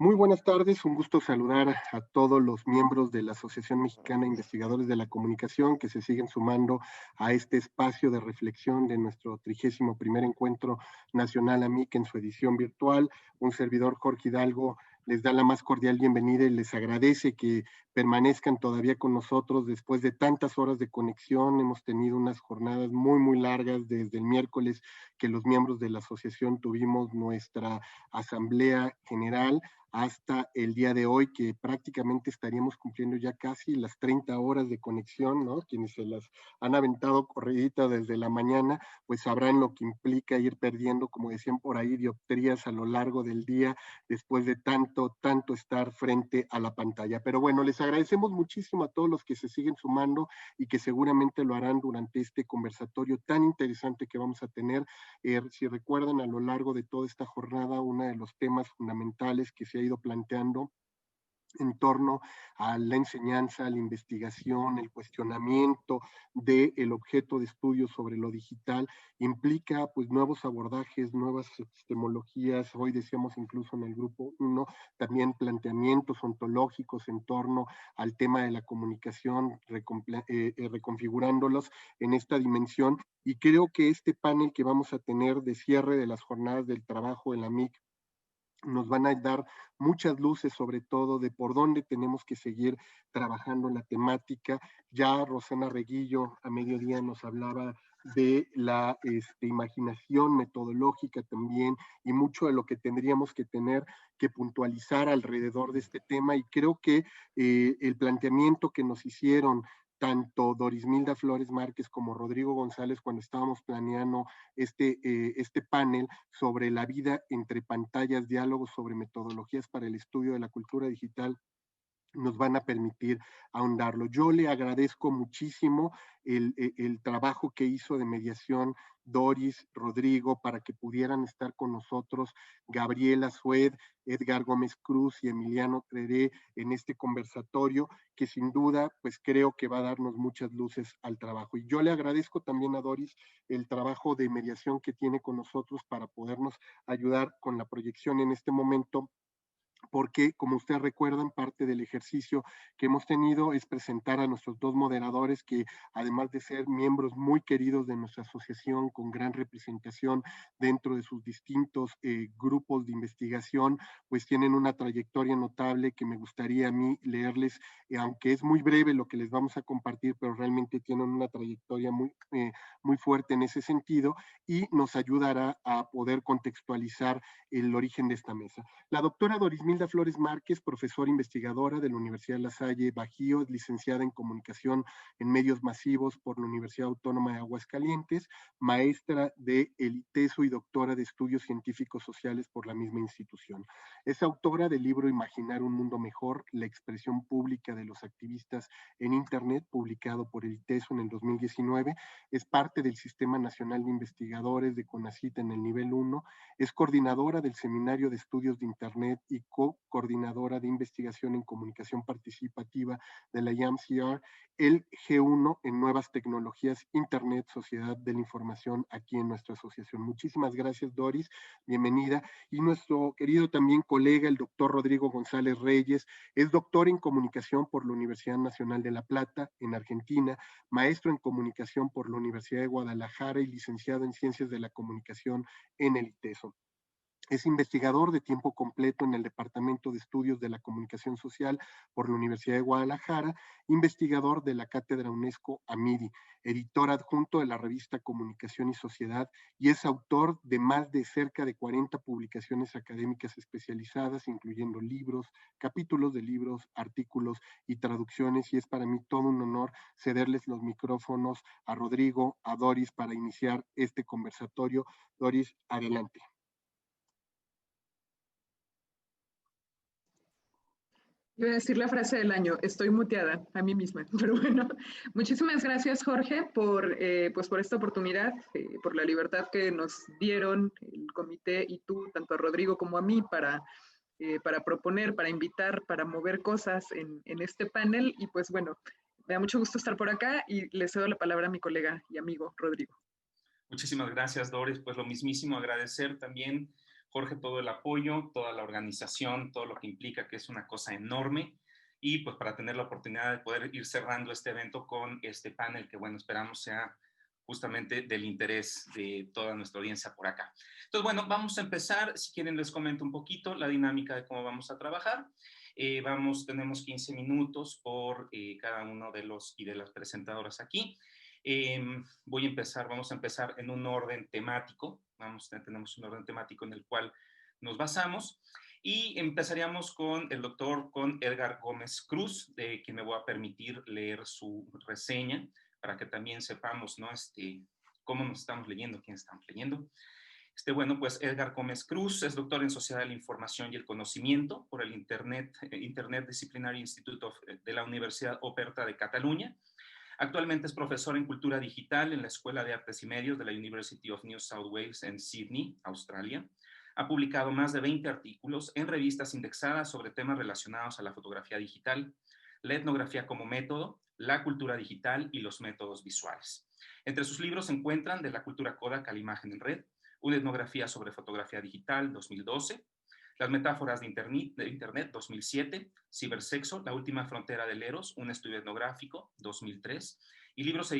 Muy buenas tardes, un gusto saludar a todos los miembros de la Asociación Mexicana de Investigadores de la Comunicación que se siguen sumando a este espacio de reflexión de nuestro 31º Encuentro Nacional AMIC en su edición virtual. Un servidor, Jorge Hidalgo, les da la más cordial bienvenida y les agradece que permanezcan todavía con nosotros después de tantas horas de conexión. Hemos tenido unas jornadas muy largas desde el miércoles que los miembros de la asociación tuvimos nuestra asamblea general hasta el día de hoy, que prácticamente estaríamos cumpliendo ya casi las 30 horas de conexión, ¿no? Quienes se las han aventado corridita desde la mañana, pues sabrán lo que implica ir perdiendo, como decían por ahí, dioptrías a lo largo del día, después de tanto estar frente a la pantalla. Pero bueno, les agradecemos muchísimo a todos los que se siguen sumando y que seguramente lo harán durante este conversatorio tan interesante que vamos a tener. Si recuerdan, a lo largo de toda esta jornada, uno de los temas fundamentales que se ha ido planteando en torno a la enseñanza, la investigación, el cuestionamiento del objeto de estudio sobre lo digital, implica pues nuevos abordajes, nuevas epistemologías. Hoy decíamos incluso en el grupo 1, también planteamientos ontológicos en torno al tema de la comunicación, reconfigurándolos en esta dimensión. Y creo que este panel que vamos a tener de cierre de las jornadas del trabajo en la MIC nos van a dar muchas luces, sobre todo de por dónde tenemos que seguir trabajando en la temática. Ya Rosana Reguillo a mediodía nos hablaba de la imaginación metodológica también, y mucho de lo que tendríamos que tener que puntualizar alrededor de este tema. Y creo que el planteamiento que nos hicieron tanto Dorismilda Flores Márquez como Rodrigo González cuando estábamos planeando este panel sobre la vida entre pantallas, diálogos sobre metodologías para el estudio de la cultura digital, nos van a permitir ahondarlo. Yo le agradezco muchísimo el trabajo que hizo de mediación Doris, Rodrigo, para que pudieran estar con nosotros Gabriela Sued, Edgar Gómez Cruz y Emiliano Treré en este conversatorio, que sin duda, pues creo que va a darnos muchas luces al trabajo. Y yo le agradezco también a Doris el trabajo de mediación que tiene con nosotros para podernos ayudar con la proyección en este momento, porque, como ustedes recuerdan, parte del ejercicio que hemos tenido es presentar a nuestros dos moderadores que, además de ser miembros muy queridos de nuestra asociación, con gran representación dentro de sus distintos grupos de investigación, pues tienen una trayectoria notable que me gustaría a mí leerles, aunque es muy breve lo que les vamos a compartir, pero realmente tienen una trayectoria muy fuerte en ese sentido, y nos ayudará a poder contextualizar el origen de esta mesa. La doctora Dorismilda Flores Márquez, profesora investigadora de la Universidad La Salle Bajío, licenciada en Comunicación en Medios Masivos por la Universidad Autónoma de Aguascalientes, maestra de el ITESO y doctora de Estudios Científicos Sociales por la misma institución. Es autora del libro Imaginar un Mundo Mejor, la expresión pública de los activistas en Internet, publicado por el ITESO en el 2019. Es parte del Sistema Nacional de Investigadores de CONACYT en el nivel 1. Es coordinadora del Seminario de Estudios de Internet y co-coordinadora de investigación en comunicación participativa de la IAMCR, el G1 en nuevas tecnologías, Internet, Sociedad de la Información, aquí en nuestra asociación. Muchísimas gracias, Doris, bienvenida. Y nuestro querido también colega, el doctor Rodrigo González Reyes, es doctor en comunicación por la Universidad Nacional de La Plata, en Argentina, maestro en comunicación por la Universidad de Guadalajara y licenciado en Ciencias de la Comunicación en el ITESO. Es investigador de tiempo completo en el Departamento de Estudios de la Comunicación Social por la Universidad de Guadalajara, investigador de la Cátedra UNESCO AMIDI, editor adjunto de la revista Comunicación y Sociedad, y es autor de más de cerca de 40 publicaciones académicas especializadas, incluyendo libros, capítulos de libros, artículos y traducciones, y es para mí todo un honor cederles los micrófonos a Rodrigo, a Doris, para iniciar este conversatorio. Doris, adelante. Iba a decir la frase del año, estoy muteada a mí misma, pero bueno, muchísimas gracias Jorge pues por esta oportunidad, por la libertad que nos dieron el comité y tú, tanto a Rodrigo como a mí, para proponer, para invitar, para mover cosas en este panel. Y pues bueno, me da mucho gusto estar por acá y le cedo la palabra a mi colega y amigo Rodrigo. Muchísimas gracias, Doris. Pues lo mismísimo, agradecer también Jorge, todo el apoyo, toda la organización, todo lo que implica, que es una cosa enorme, y pues para tener la oportunidad de poder ir cerrando este evento con este panel que, bueno, esperamos sea justamente del interés de toda nuestra audiencia por acá. Entonces, bueno, vamos a empezar. Si quieren, les comento un poquito la dinámica de cómo vamos a trabajar. Tenemos 15 minutos por cada uno de los y de las presentadoras aquí. Vamos a empezar en un orden temático. Tenemos un orden temático en el cual nos basamos. Y empezaríamos con el doctor, con Edgar Gómez Cruz, de quien me voy a permitir leer su reseña, para que también sepamos, ¿no? Cómo nos estamos leyendo, quién estamos leyendo. Bueno, pues Edgar Gómez Cruz es doctor en Sociedad de la Información y el Conocimiento por el Internet Disciplinary Institute de la Universidad Oberta de Cataluña. Actualmente es profesor en Cultura Digital en la Escuela de Artes y Medios de la University of New South Wales en Sydney, Australia. Ha publicado más de 20 artículos en revistas indexadas sobre temas relacionados a la fotografía digital, la etnografía como método, la cultura digital y los métodos visuales. Entre sus libros se encuentran De la cultura Kodak a la imagen en red, una etnografía sobre fotografía digital, 2012, Las metáforas de Internet, 2007, Cibersexo, la última frontera del Eros, un estudio etnográfico, 2003, y los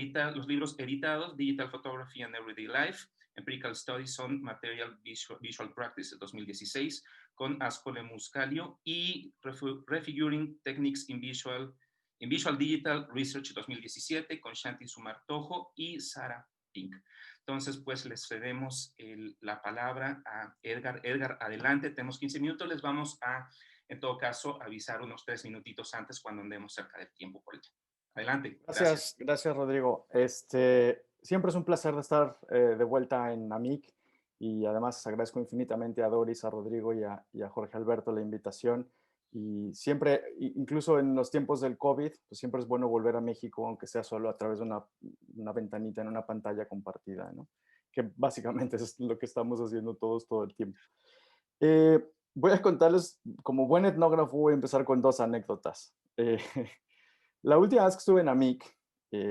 libros editados, Digital Photography and Everyday Life, Empirical Studies on Material Visual Practice, 2016, con Ascole Muscalio, y Refiguring Techniques in Visual Digital Research, 2017, con Shanti Sumartojo y Sara Pink. Entonces, pues les cedemos la palabra a Edgar. Edgar, adelante, tenemos 15 minutos, les vamos a, en todo caso, avisar unos 3 minutitos antes cuando andemos cerca del tiempo por allá. Adelante. Gracias, Rodrigo. Siempre es un placer de estar de vuelta en AMIC, y además agradezco infinitamente a Doris, a Rodrigo y a Jorge Alberto la invitación. Y siempre, incluso en los tiempos del COVID, pues siempre es bueno volver a México, aunque sea solo a través de una ventanita en una pantalla compartida, ¿no? Que básicamente es lo que estamos haciendo todos todo el tiempo. Voy a contarles, como buen etnógrafo, voy a empezar con 2 anécdotas. La última vez que estuve en AMIC,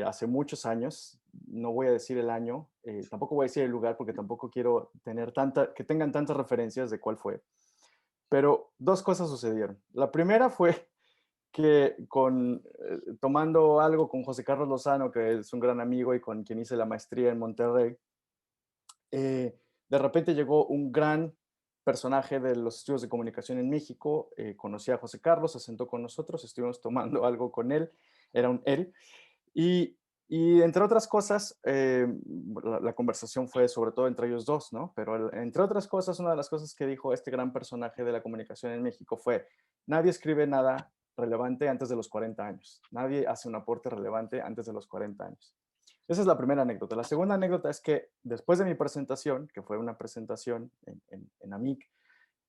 hace muchos años, no voy a decir el año, tampoco voy a decir el lugar porque tampoco quiero que tengan tantas referencias de cuál fue. Pero 2 cosas sucedieron. La primera fue que tomando algo con José Carlos Lozano, que es un gran amigo y con quien hice la maestría en Monterrey, de repente llegó un gran personaje de los estudios de comunicación en México, conocí a José Carlos, se sentó con nosotros, estuvimos tomando algo con él, era un él, y entre otras cosas, la conversación fue sobre todo entre ellos dos, ¿no? Pero entre otras cosas, una de las cosas que dijo este gran personaje de la comunicación en México fue: nadie escribe nada relevante antes de los 40 años. Nadie hace un aporte relevante antes de los 40 años. Esa es la primera anécdota. La segunda anécdota es que después de mi presentación, que fue una presentación en AMIC,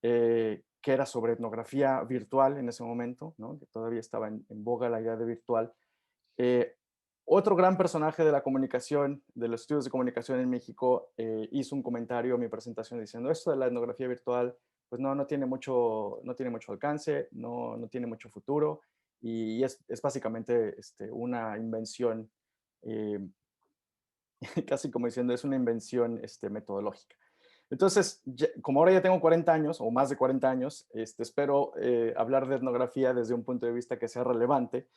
que era sobre etnografía virtual en ese momento, ¿no? Que todavía estaba en boga la idea de virtual, otro gran personaje de la comunicación, de los estudios de comunicación en México, hizo un comentario a mi presentación diciendo: esto de la etnografía virtual, pues no tiene mucho alcance, no tiene mucho futuro, y es básicamente una invención, casi como diciendo, es una invención metodológica. Entonces, como ahora ya tengo 40 años, o más de 40 años, espero hablar de etnografía desde un punto de vista que sea relevante,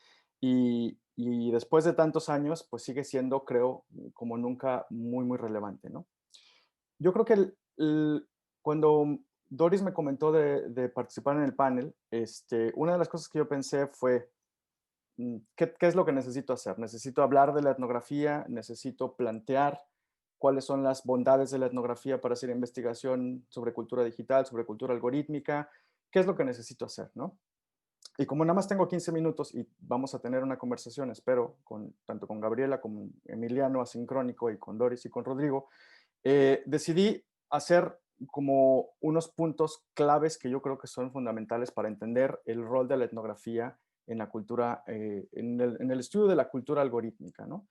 y después de tantos años, pues sigue siendo, creo, como nunca, muy, muy relevante, ¿no? Yo creo que cuando Doris me comentó de participar en el panel, una de las cosas que yo pensé fue: ¿qué es lo que necesito hacer? Necesito hablar de la etnografía, necesito plantear cuáles son las bondades de la etnografía para hacer investigación sobre cultura digital, sobre cultura algorítmica. ¿Qué es lo que necesito hacer, no? Y como nada más tengo 15 minutos y vamos a tener una conversación, espero, tanto con Gabriela como Emiliano asincrónico, y con Doris y con Rodrigo, decidí hacer como unos puntos claves que yo creo que son fundamentales para entender el rol de la etnografía en la cultura, en el estudio de la cultura algorítmica, ¿no?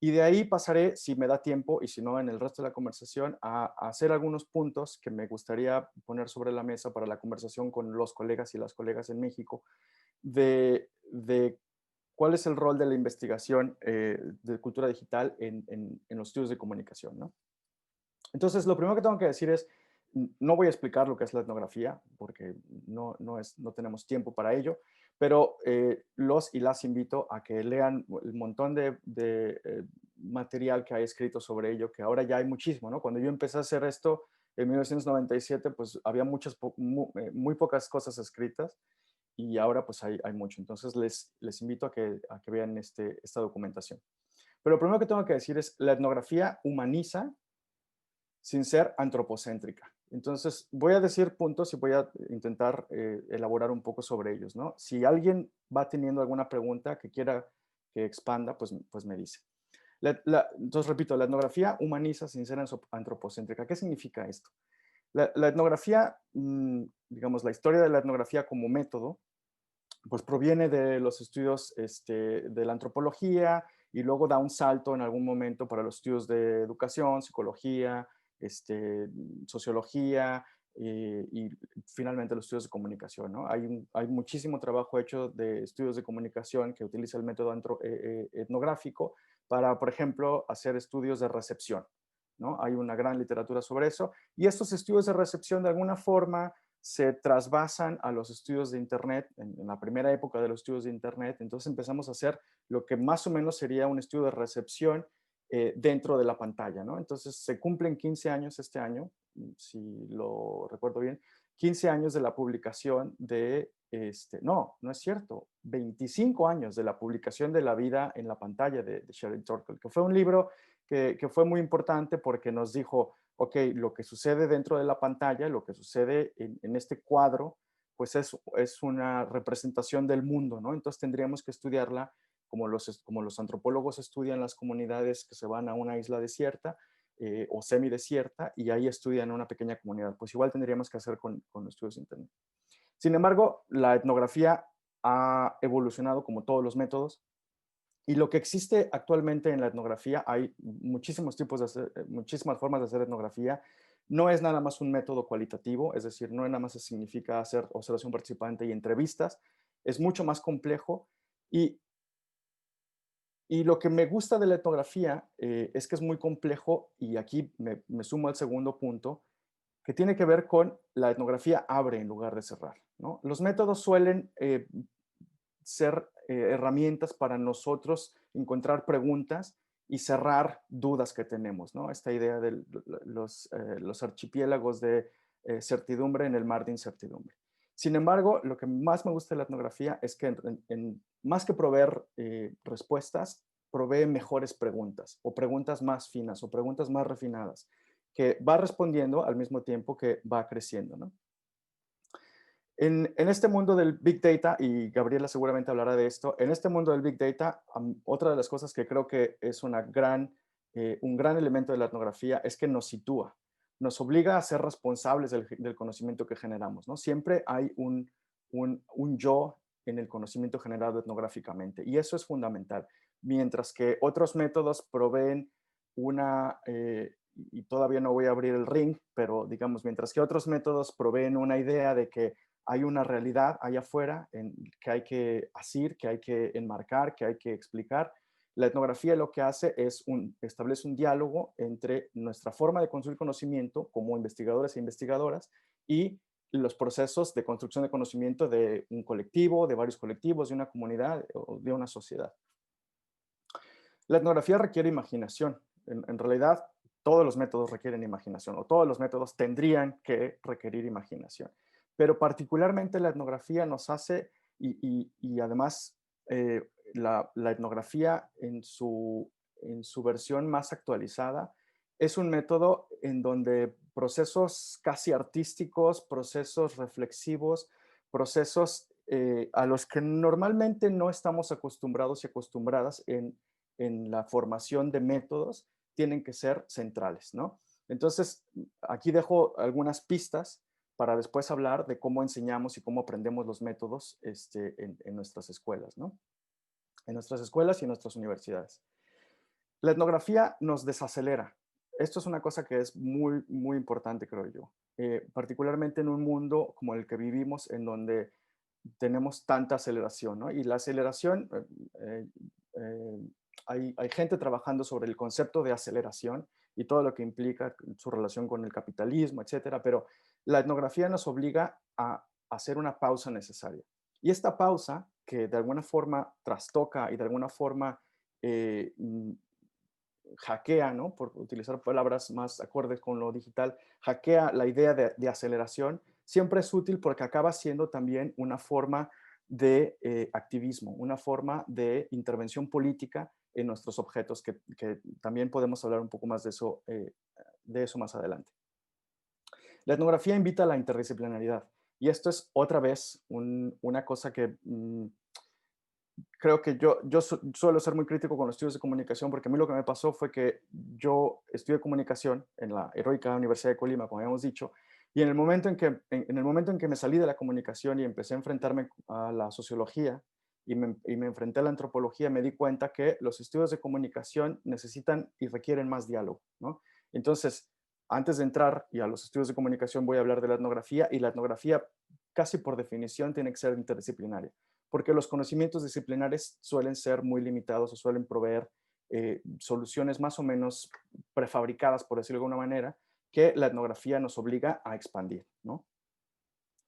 Y de ahí pasaré, si me da tiempo y si no, en el resto de la conversación, a hacer algunos puntos que me gustaría poner sobre la mesa para la conversación con los colegas y las colegas en México, de cuál es el rol de la investigación de cultura digital en los estudios de comunicación, ¿no? Entonces, lo primero que tengo que decir es, No voy a explicar lo que es la etnografía porque no tenemos tiempo para ello, pero los y las invito a que lean el montón de material que hay escrito sobre ello, que ahora ya hay muchísimo, ¿no? Cuando yo empecé a hacer esto en 1997, pues había muy pocas cosas escritas y ahora pues hay mucho. Entonces les invito a que vean esta documentación. Pero lo primero que tengo que decir es, la etnografía humaniza sin ser antropocéntrica. Entonces, voy a decir puntos y voy a intentar elaborar un poco sobre ellos, ¿no? Si alguien va teniendo alguna pregunta que quiera que expanda, pues me dice. Entonces, repito, la etnografía humaniza sin ser antropocéntrica. ¿Qué significa esto? La etnografía, digamos, la historia de la etnografía como método, pues proviene de los estudios de la antropología y luego da un salto en algún momento para los estudios de educación, psicología, sociología y finalmente los estudios de comunicación, ¿no? Hay muchísimo trabajo hecho de estudios de comunicación que utiliza el método etnográfico para, por ejemplo, hacer estudios de recepción, ¿no? Hay una gran literatura sobre eso y estos estudios de recepción de alguna forma se trasvasan a los estudios de Internet, en la primera época de los estudios de Internet, entonces empezamos a hacer lo que más o menos sería un estudio de recepción dentro de la pantalla, ¿no? Entonces se cumplen 15 años este año, si lo recuerdo bien, 15 años de la publicación de, no es cierto, 25 años de la publicación de La vida en la pantalla de Sherry Turkle, que fue un libro que fue muy importante porque nos dijo, ok, lo que sucede dentro de la pantalla, lo que sucede en este cuadro, pues es una representación del mundo, ¿no? Entonces tendríamos que estudiarla como los antropólogos estudian las comunidades que se van a una isla desierta o semidesierta y ahí estudian una pequeña comunidad. Pues igual tendríamos que hacer con estudios de Internet. Sin embargo, la etnografía ha evolucionado como todos los métodos y lo que existe actualmente en la etnografía, hay muchísimos muchísimas formas de hacer etnografía. No es nada más un método cualitativo, es decir, no nada más significa hacer observación participante y entrevistas, es mucho más complejo y lo que me gusta de la etnografía es que es muy complejo y aquí me sumo al segundo punto, que tiene que ver con la etnografía abre en lugar de cerrar, ¿no? Los métodos suelen ser herramientas para nosotros encontrar preguntas y cerrar dudas que tenemos, ¿no? Esta idea de los archipiélagos de certidumbre en el mar de incertidumbre. Sin embargo, lo que más me gusta de la etnografía es que más que proveer respuestas, provee mejores preguntas o preguntas más finas o preguntas más refinadas que va respondiendo al mismo tiempo que va creciendo, ¿no? En este mundo del Big Data, y Gabriela seguramente hablará de esto, en este mundo del Big Data, otra de las cosas que creo que es un gran elemento de la etnografía es que nos sitúa, nos obliga a ser responsables del conocimiento que generamos, ¿no? Siempre hay un yo en el conocimiento generado etnográficamente, y eso es fundamental. Mientras que otros métodos proveen y todavía no voy a abrir el ring, pero digamos, mientras que otros métodos proveen una idea de que hay una realidad allá afuera que hay que asir, que hay que enmarcar, que hay que explicar. La etnografía lo que hace es establece un diálogo entre nuestra forma de construir conocimiento como investigadores e investigadoras y los procesos de construcción de conocimiento de un colectivo, de varios colectivos, de una comunidad o de una sociedad. La etnografía requiere imaginación. En realidad, todos los métodos requieren imaginación o todos los métodos tendrían que requerir imaginación. Pero particularmente la etnografía nos hace, y además la etnografía en su versión más actualizada, es un método en donde procesos casi artísticos, procesos reflexivos, procesos a los que normalmente no estamos acostumbrados y acostumbradas en la formación de métodos, tienen que ser centrales, ¿no? Entonces, aquí dejo algunas pistas para después hablar de cómo enseñamos y cómo aprendemos los métodos en nuestras escuelas, ¿no? En nuestras escuelas y en nuestras universidades. La etnografía nos desacelera. Esto es una cosa que es muy, muy importante, creo yo. Particularmente en un mundo como el que vivimos, en donde tenemos tanta aceleración, ¿no? Y la aceleración, hay gente trabajando sobre el concepto de aceleración y todo lo que implica su relación con el capitalismo, etcétera, pero la etnografía nos obliga a hacer una pausa necesaria. Y esta pausa, que de alguna forma trastoca y de alguna forma hackea, ¿no? Por utilizar palabras más acordes con lo digital, hackea la idea de aceleración, siempre es útil porque acaba siendo también una forma de activismo, una forma de intervención política en nuestros objetos, que también podemos hablar un poco más de eso más adelante. La etnografía invita a la interdisciplinaridad y esto es otra vez una cosa que creo que yo suelo ser muy crítico con los estudios de comunicación porque a mí lo que me pasó fue que yo estudié comunicación en la heroica Universidad de Colima, como habíamos dicho, y en el momento en que me salí de la comunicación y empecé a enfrentarme a la sociología y me enfrenté a la antropología, me di cuenta que los estudios de comunicación necesitan y requieren más diálogo, ¿no? Entonces, antes de entrar y a los estudios de comunicación voy a hablar de la etnografía, y la etnografía casi por definición tiene que ser interdisciplinaria, porque los conocimientos disciplinares suelen ser muy limitados o suelen proveer soluciones más o menos prefabricadas, por decirlo de alguna manera, que la etnografía nos obliga a expandir, ¿no?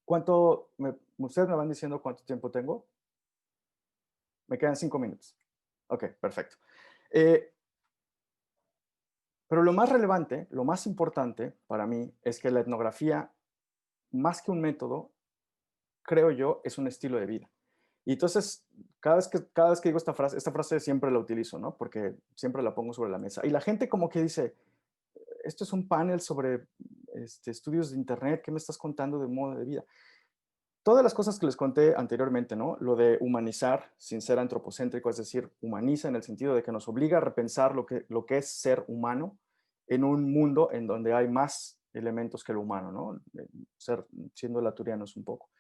Ustedes me van diciendo cuánto tiempo tengo? Me quedan 5 minutos. Ok, perfecto. Pero lo más relevante, lo más importante para mí es que la etnografía, más que un método, creo yo, es un estilo de vida. Y entonces, cada vez que digo esta frase siempre la utilizo, ¿no? Porque siempre la pongo sobre la mesa. Y la gente como que dice, esto es un panel sobre estudios de internet, ¿qué me estás contando de modo de vida? Todas las cosas que les conté anteriormente, ¿no? Lo de humanizar sin ser antropocéntrico, es decir, humaniza en el sentido de que nos obliga a repensar lo que es ser humano en un mundo en donde hay más elementos que lo humano, ¿no? Siendo laturianos un poco.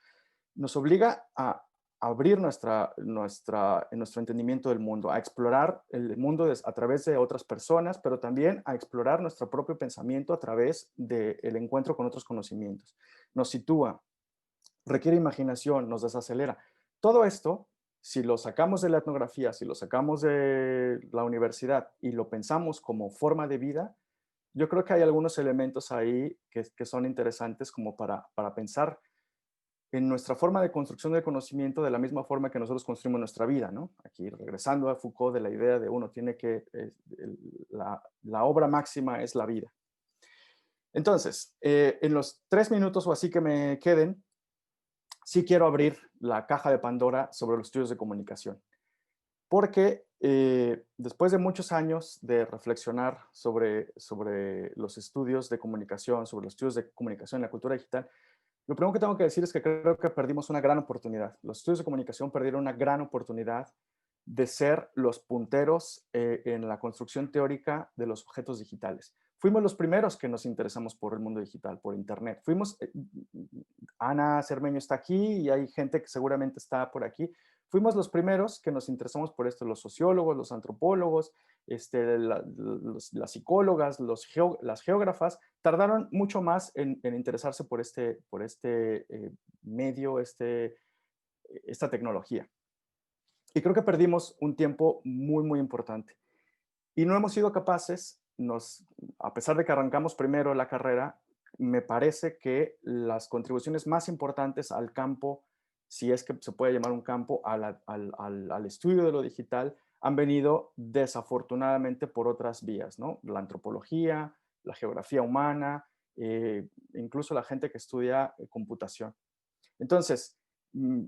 Nos obliga a abrir nuestro entendimiento del mundo, a explorar el mundo a través de otras personas, pero también a explorar nuestro propio pensamiento a través del encuentro con otros conocimientos. Nos sitúa, requiere imaginación, nos desacelera. Todo esto, si lo sacamos de la etnografía, si lo sacamos de la universidad y lo pensamos como forma de vida, yo creo que hay algunos elementos ahí que son interesantes como para pensar en nuestra forma de construcción del conocimiento de la misma forma que nosotros construimos nuestra vida, ¿no? Aquí, regresando a Foucault, de la idea de uno tiene que, la obra máxima es la vida. Entonces, en los 3 minutos o así que me queden, sí quiero abrir la caja de Pandora sobre los estudios de comunicación. Porque después de muchos años de reflexionar sobre los estudios de comunicación, sobre los estudios de comunicación en la cultura digital, lo primero que tengo que decir es que creo que perdimos una gran oportunidad. Los estudios de comunicación perdieron una gran oportunidad de ser los punteros en la construcción teórica de los objetos digitales. Fuimos los primeros que nos interesamos por el mundo digital, por Internet. Ana Cermeño está aquí y hay gente que seguramente está por aquí. Fuimos los primeros que nos interesamos por esto, los sociólogos, los antropólogos, las psicólogas, las geógrafas, tardaron mucho más en interesarse por este medio, esta tecnología. Y creo que perdimos un tiempo muy, muy importante. Y no hemos sido capaces, a pesar de que arrancamos primero la carrera, me parece que las contribuciones más importantes al campo, si es que se puede llamar un campo, al estudio de lo digital, han venido desafortunadamente por otras vías, ¿no? La antropología, la geografía humana, incluso la gente que estudia computación. Entonces,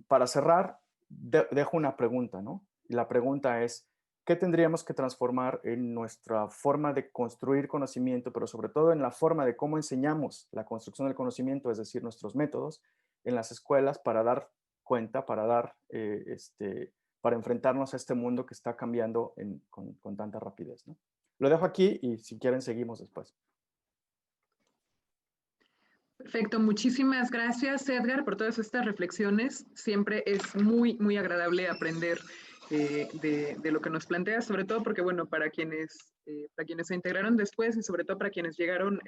para cerrar, dejo una pregunta, ¿no? Y la pregunta es, ¿qué tendríamos que transformar en nuestra forma de construir conocimiento, pero sobre todo en la forma de cómo enseñamos la construcción del conocimiento, es decir, nuestros métodos en las escuelas para dar cuenta, para enfrentarnos a este mundo que está cambiando con tanta rapidez, ¿no? Lo dejo aquí y si quieren seguimos después. Perfecto, muchísimas gracias, Edgar, por todas estas reflexiones. Siempre es muy, muy agradable aprender de lo que nos planteas, sobre todo porque, bueno, para quienes se integraron después y sobre todo para quienes llegaron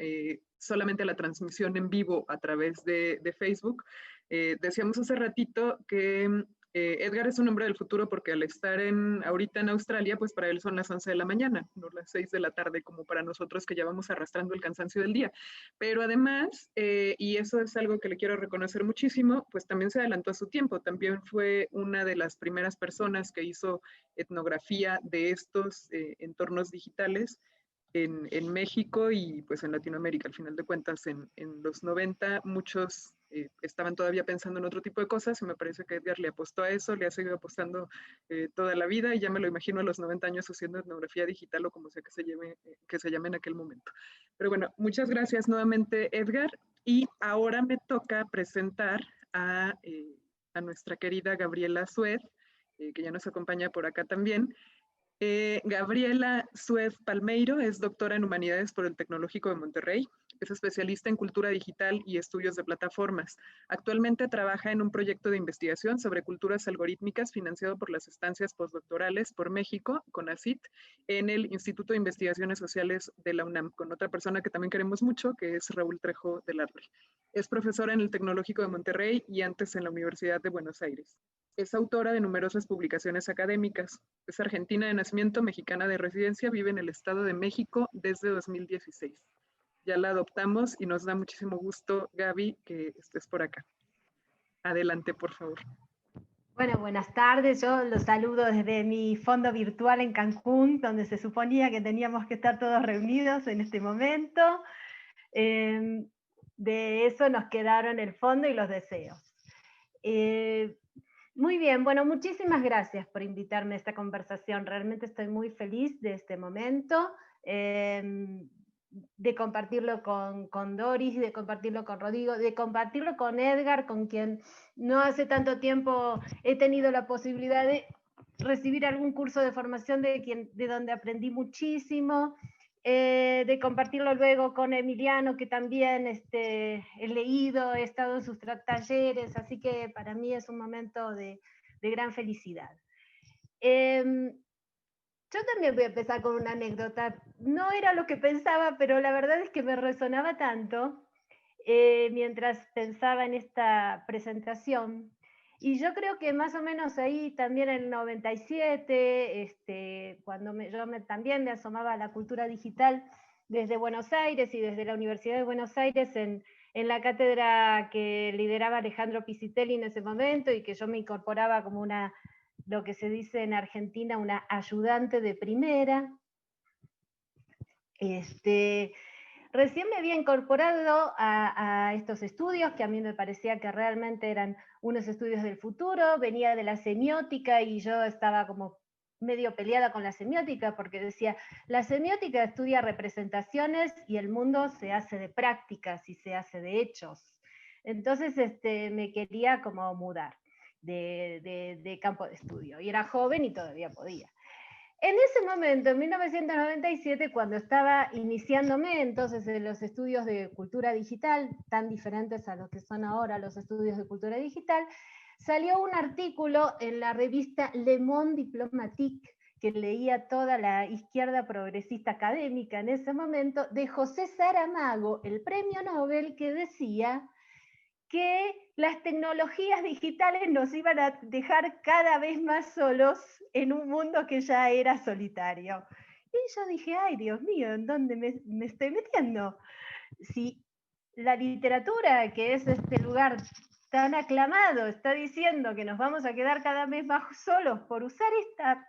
solamente a la transmisión en vivo a través de Facebook, decíamos hace ratito que Edgar es un hombre del futuro porque al estar ahorita en Australia, pues para él son las 11 de la mañana, no las 6 de la tarde, como para nosotros que ya vamos arrastrando el cansancio del día. Pero además, y eso es algo que le quiero reconocer muchísimo, pues también se adelantó a su tiempo. También fue una de las primeras personas que hizo etnografía de estos entornos digitales en México y pues en Latinoamérica. Al final de cuentas, en los 90 muchos estaban todavía pensando en otro tipo de cosas y me parece que Edgar le apostó a eso, le ha seguido apostando toda la vida y ya me lo imagino a los 90 años haciendo etnografía digital o como sea que se llame en aquel momento. Pero bueno, muchas gracias nuevamente, Edgar, y ahora me toca presentar a nuestra querida Gabriela Suez, que ya nos acompaña por acá también. Gabriela Suez Palmeiro es doctora en Humanidades por el Tecnológico de Monterrey. Es especialista en cultura digital y estudios de plataformas. Actualmente trabaja en un proyecto de investigación sobre culturas algorítmicas financiado por las estancias postdoctorales por México, CONACYT, en el Instituto de Investigaciones Sociales de la UNAM, con otra persona que también queremos mucho, que es Raúl Trejo del Arre. Es profesora en el Tecnológico de Monterrey y antes en la Universidad de Buenos Aires. Es autora de numerosas publicaciones académicas. Es argentina de nacimiento, mexicana de residencia, vive en el Estado de México desde 2016. Ya la adoptamos y nos da muchísimo gusto, Gaby, que estés por acá. Adelante, por favor. Bueno, buenas tardes. Yo los saludo desde mi fondo virtual en Cancún, donde se suponía que teníamos que estar todos reunidos en este momento. De eso nos quedaron el fondo y los deseos. Muy bien, bueno, muchísimas gracias por invitarme a esta conversación. Realmente estoy muy feliz de este momento, de compartirlo con Doris, de compartirlo con Rodrigo, de compartirlo con Edgar, con quien no hace tanto tiempo he tenido la posibilidad de recibir algún curso de formación de donde aprendí muchísimo, de compartirlo luego con Emiliano, que también he leído, he estado en sus talleres, así que para mí es un momento de gran felicidad. Yo también voy a empezar con una anécdota. No era lo que pensaba, pero la verdad es que me resonaba tanto mientras pensaba en esta presentación. Y yo creo que más o menos ahí también en el 97, cuando también me asomaba a la cultura digital desde Buenos Aires y desde la Universidad de Buenos Aires en la cátedra que lideraba Alejandro Pisitelli en ese momento y que yo me incorporaba como lo que se dice en Argentina, una ayudante de primera. Recién me había incorporado a estos estudios, que a mí me parecía que realmente eran unos estudios del futuro, venía de la semiótica y yo estaba como medio peleada con la semiótica, porque decía, la semiótica estudia representaciones y el mundo se hace de prácticas y se hace de hechos. Entonces me quería como mudar de campo de estudio, y era joven y todavía podía. En ese momento, en 1997, cuando estaba iniciándome entonces en los estudios de cultura digital, tan diferentes a los que son ahora los estudios de cultura digital, salió un artículo en la revista Le Monde Diplomatique, que leía toda la izquierda progresista académica en ese momento, de José Saramago, el premio Nobel, que decía que las tecnologías digitales nos iban a dejar cada vez más solos en un mundo que ya era solitario. Y yo dije, ay, Dios mío, ¿en dónde me estoy metiendo? Si la literatura, que es este lugar tan aclamado, está diciendo que nos vamos a quedar cada vez más solos por usar esta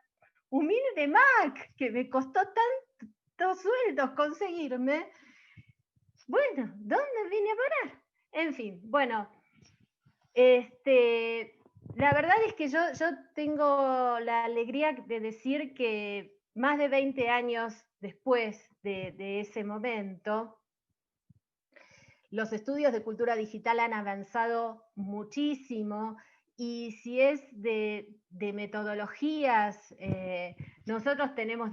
humilde Mac que me costó tantos sueldos conseguirme, bueno, ¿dónde vine a parar? En fin, bueno, la verdad es que yo tengo la alegría de decir que más de 20 años después de ese momento, los estudios de cultura digital han avanzado muchísimo, y si es de metodologías, nosotros tenemos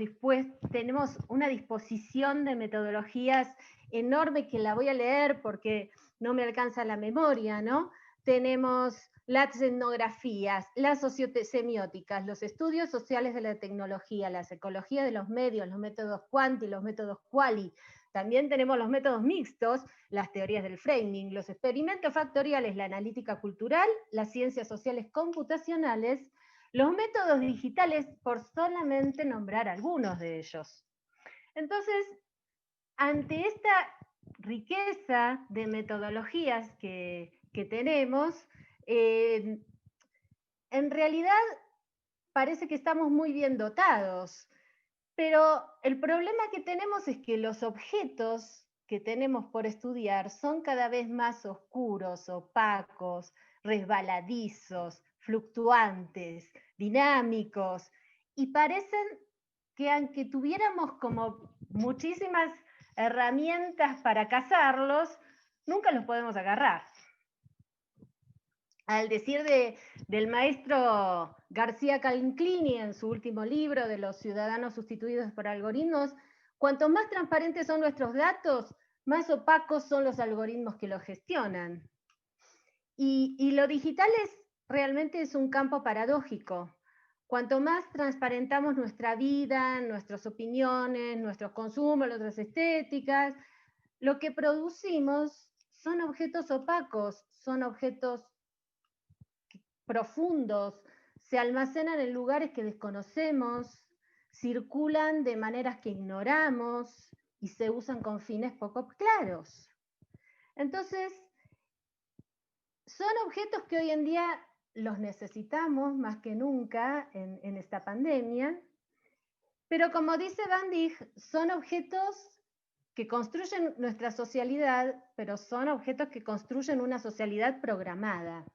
una disposición de metodologías enorme, que la voy a leer porque no me alcanza la memoria, ¿no? Tenemos las etnografías, las sociosemióticas, los estudios sociales de la tecnología, la psicología de los medios, los métodos quanti, los métodos quali, También tenemos los métodos mixtos, las teorías del framing, los experimentos factoriales, la analítica cultural, las ciencias sociales computacionales, los métodos digitales, por solamente nombrar algunos de ellos. Entonces, ante esta riqueza de metodologías que tenemos, en realidad parece que estamos muy bien dotados, pero el problema que tenemos es que los objetos que tenemos por estudiar son cada vez más oscuros, opacos, resbaladizos, fluctuantes, dinámicos, y parecen que aunque tuviéramos como muchísimas herramientas para cazarlos, nunca los podemos agarrar. Al decir del maestro García Canclini en su último libro de los ciudadanos sustituidos por algoritmos, cuanto más transparentes son nuestros datos, más opacos son los algoritmos que los gestionan. Y lo digital realmente es un campo paradójico. Cuanto más transparentamos nuestra vida, nuestras opiniones, nuestros consumos, nuestras estéticas, lo que producimos son objetos opacos, son objetos profundos, se almacenan en lugares que desconocemos, circulan de maneras que ignoramos y se usan con fines poco claros. Entonces, son objetos que hoy en día los necesitamos más que nunca en esta pandemia, pero como dice Van Dijk, son objetos que construyen nuestra socialidad, pero son objetos que construyen una socialidad programada.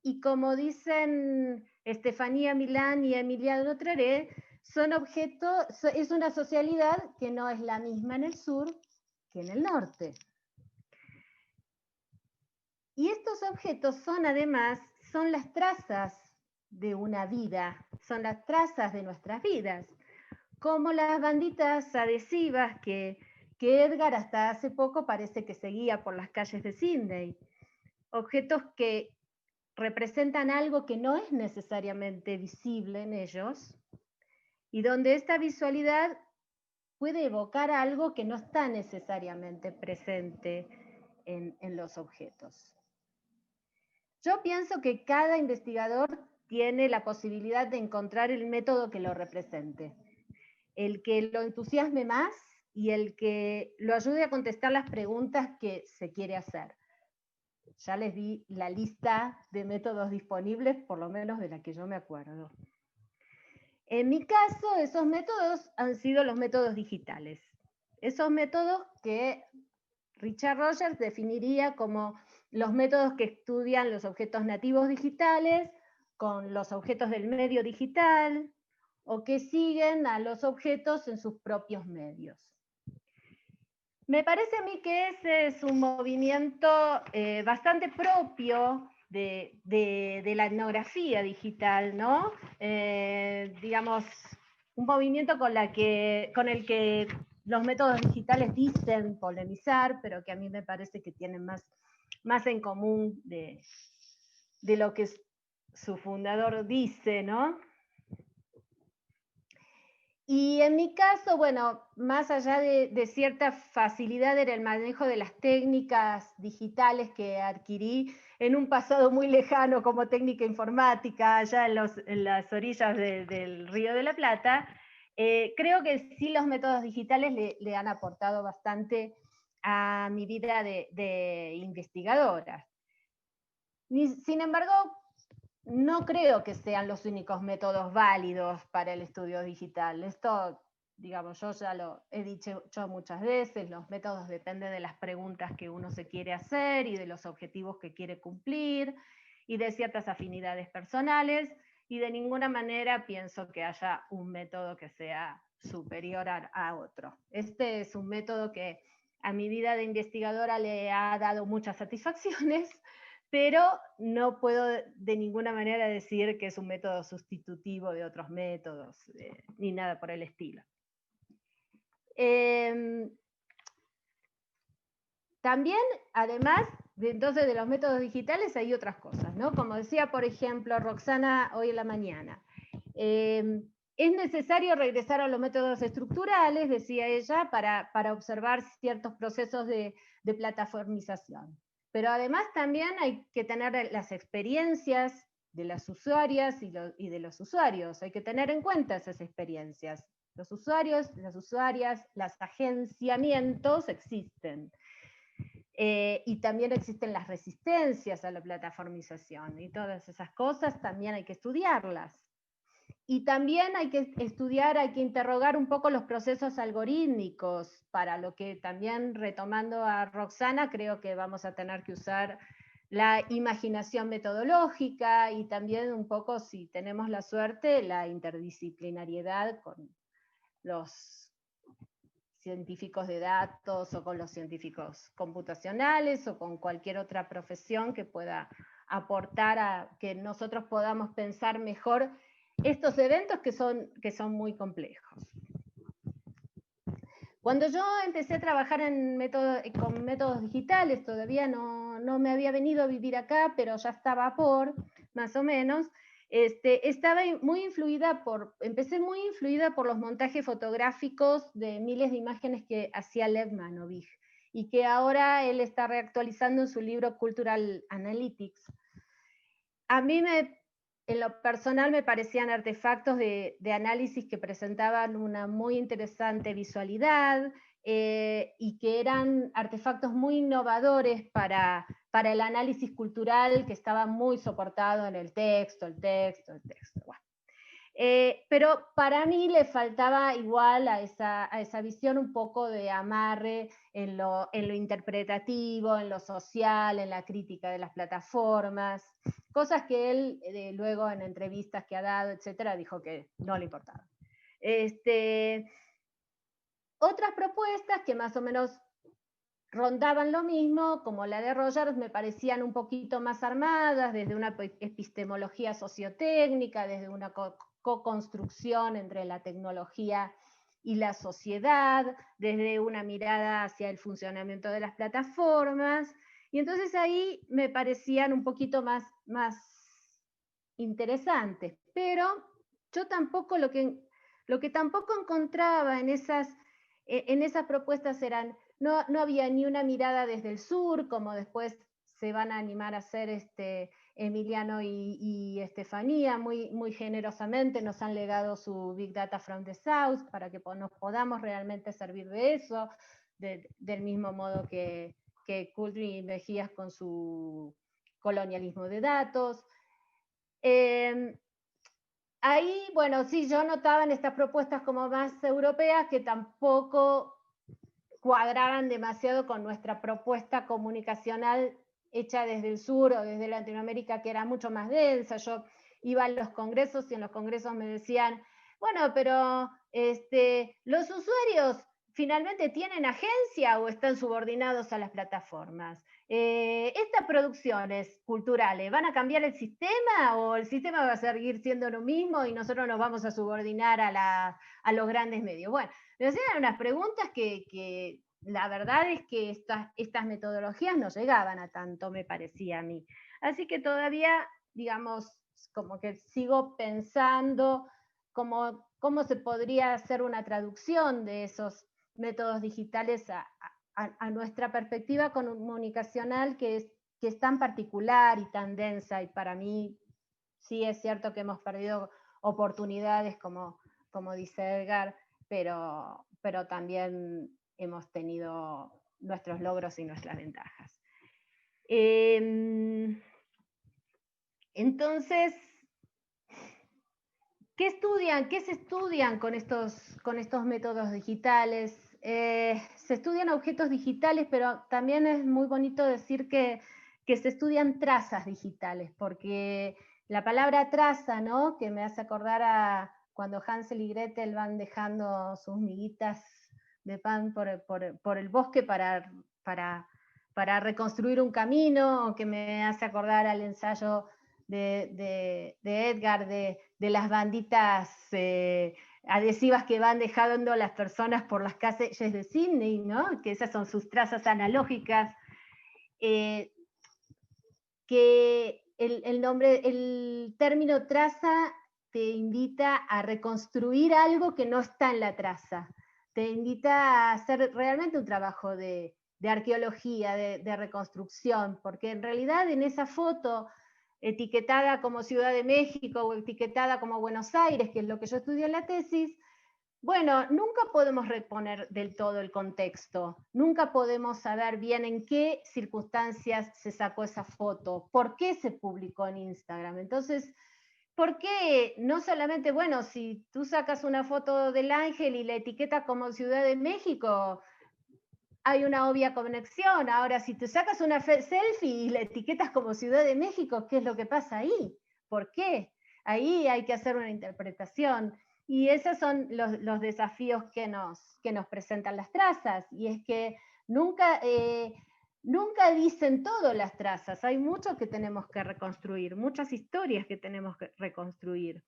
Y como dicen Estefanía Milán y Emiliano Treré, es una socialidad que no es la misma en el sur que en el norte. Y estos objetos son además, son las trazas de una vida, son las trazas de nuestras vidas, como las banditas adhesivas que Edgar hasta hace poco parece que seguía por las calles de Sydney. Objetos que representan algo que no es necesariamente visible en ellos, y donde esta visualidad puede evocar algo que no está necesariamente presente en los objetos. Yo pienso que cada investigador tiene la posibilidad de encontrar el método que lo represente, el que lo entusiasme más y el que lo ayude a contestar las preguntas que se quiere hacer. Ya les di la lista de métodos disponibles, por lo menos de la que yo me acuerdo. En mi caso, esos métodos han sido los métodos digitales. Esos métodos que Richard Rogers definiría como los métodos que estudian los objetos nativos digitales con los objetos del medio digital, o que siguen a los objetos en sus propios medios. Me parece a mí que ese es un movimiento bastante propio de la etnografía digital, ¿no? Digamos, un movimiento con el que los métodos digitales dicen polemizar, pero que a mí me parece que tienen más en común de lo que su fundador dice, ¿no? Y en mi caso, bueno, más allá de cierta facilidad en el manejo de las técnicas digitales que adquirí en un pasado muy lejano como técnica informática, allá en las orillas del Río de la Plata, creo que sí los métodos digitales le han aportado bastante a mi vida de investigadora. Sin embargo, no creo que sean los únicos métodos válidos para el estudio digital. Esto, digamos, yo ya lo he dicho muchas veces, los métodos dependen de las preguntas que uno se quiere hacer y de los objetivos que quiere cumplir y de ciertas afinidades personales, y de ninguna manera pienso que haya un método que sea superior a otro. Este es un método que a mi vida de investigadora le ha dado muchas satisfacciones, pero no puedo de ninguna manera decir que es un método sustitutivo de otros métodos, ni nada por el estilo. También, además, entonces de los métodos digitales hay otras cosas, ¿no? Como decía, por ejemplo, Roxana hoy en la mañana. Es necesario regresar a los métodos estructurales, decía ella, para observar ciertos procesos de plataformización. Pero además también hay que tener las experiencias de las usuarias y de los usuarios. Hay que tener en cuenta esas experiencias. Los usuarios, las usuarias, los agenciamientos existen. Y también existen las resistencias a la plataformización. Y todas esas cosas también hay que estudiarlas. Y también hay que estudiar, hay que interrogar un poco los procesos algorítmicos, para lo que también, retomando a Roxana, creo que vamos a tener que usar la imaginación metodológica y también un poco, si tenemos la suerte, la interdisciplinariedad con los científicos de datos o con los científicos computacionales o con cualquier otra profesión que pueda aportar a que nosotros podamos pensar mejor estos eventos que son muy complejos. Cuando yo empecé a trabajar con métodos digitales, todavía no me había venido a vivir acá, pero ya estaba más o menos, estaba empecé muy influida por los montajes fotográficos de miles de imágenes que hacía Lev Manovich, y que ahora él está reactualizando en su libro Cultural Analytics. A mí en lo personal me parecían artefactos de análisis que presentaban una muy interesante visualidad, y que eran artefactos muy innovadores para el análisis cultural, que estaba muy soportado en el texto. Bueno. Pero para mí le faltaba igual a esa visión un poco de amarre en lo interpretativo, en lo social, en la crítica de las plataformas, cosas que él luego en entrevistas que ha dado, etcétera, dijo que no le importaba. Otras propuestas que más o menos rondaban lo mismo, como la de Rogers, me parecían un poquito más armadas, desde una epistemología sociotécnica, desde una co-construcción entre la tecnología y la sociedad, desde una mirada hacia el funcionamiento de las plataformas, y entonces ahí me parecían un poquito más interesantes, pero yo tampoco, lo que tampoco encontraba en esas propuestas eran, no había ni una mirada desde el sur, como después se van a animar a hacer Emiliano y Estefanía, muy generosamente nos han legado su Big Data from the South, para que nos podamos realmente servir de eso, del mismo modo que Coultry y Mejías con su colonialismo de datos. Ahí, bueno, sí, yo notaba en estas propuestas como más europeas que tampoco cuadraban demasiado con nuestra propuesta comunicacional hecha desde el sur o desde Latinoamérica, que era mucho más densa. Yo iba a los congresos y en los congresos me decían, bueno, pero los usuarios finalmente tienen agencia o están subordinados a las plataformas. ¿Estas producciones culturales van a cambiar el sistema o el sistema va a seguir siendo lo mismo y nosotros nos vamos a subordinar a los grandes medios? Bueno, me hacían unas preguntas que la verdad es que estas metodologías no llegaban a tanto, me parecía a mí. Así que todavía, digamos, como que sigo pensando cómo se podría hacer una traducción de esos métodos digitales a nuestra perspectiva comunicacional, que es tan particular y tan densa, y para mí sí es cierto que hemos perdido oportunidades, como dice Edgar, pero también hemos tenido nuestros logros y nuestras ventajas. Entonces, ¿qué se estudian con estos métodos digitales? Se estudian objetos digitales, pero también es muy bonito decir que se estudian trazas digitales, porque la palabra traza, ¿no?, que me hace acordar a cuando Hansel y Gretel van dejando sus miguitas de pan por el bosque para reconstruir un camino, o que me hace acordar al ensayo de Edgar de las banditas adhesivas que van dejando las personas por las calles de Sydney, ¿no?, que esas son sus trazas analógicas, que el término traza te invita a reconstruir algo que no está en la traza. Te invita a hacer realmente un trabajo de arqueología, de reconstrucción, porque en realidad en esa foto etiquetada como Ciudad de México o etiquetada como Buenos Aires, que es lo que yo estudié en la tesis, bueno, nunca podemos reponer del todo el contexto, nunca podemos saber bien en qué circunstancias se sacó esa foto, por qué se publicó en Instagram. Entonces, ¿por qué no solamente, bueno, si tú sacas una foto del ángel y la etiquetas como Ciudad de México, hay una obvia conexión? Ahora, si tú sacas una selfie y la etiquetas como Ciudad de México, ¿qué es lo que pasa ahí? ¿Por qué? Ahí hay que hacer una interpretación. Y esos son los desafíos que nos presentan las trazas, y es que nunca dicen todo las trazas, hay mucho que tenemos que reconstruir, muchas historias que tenemos que reconstruir.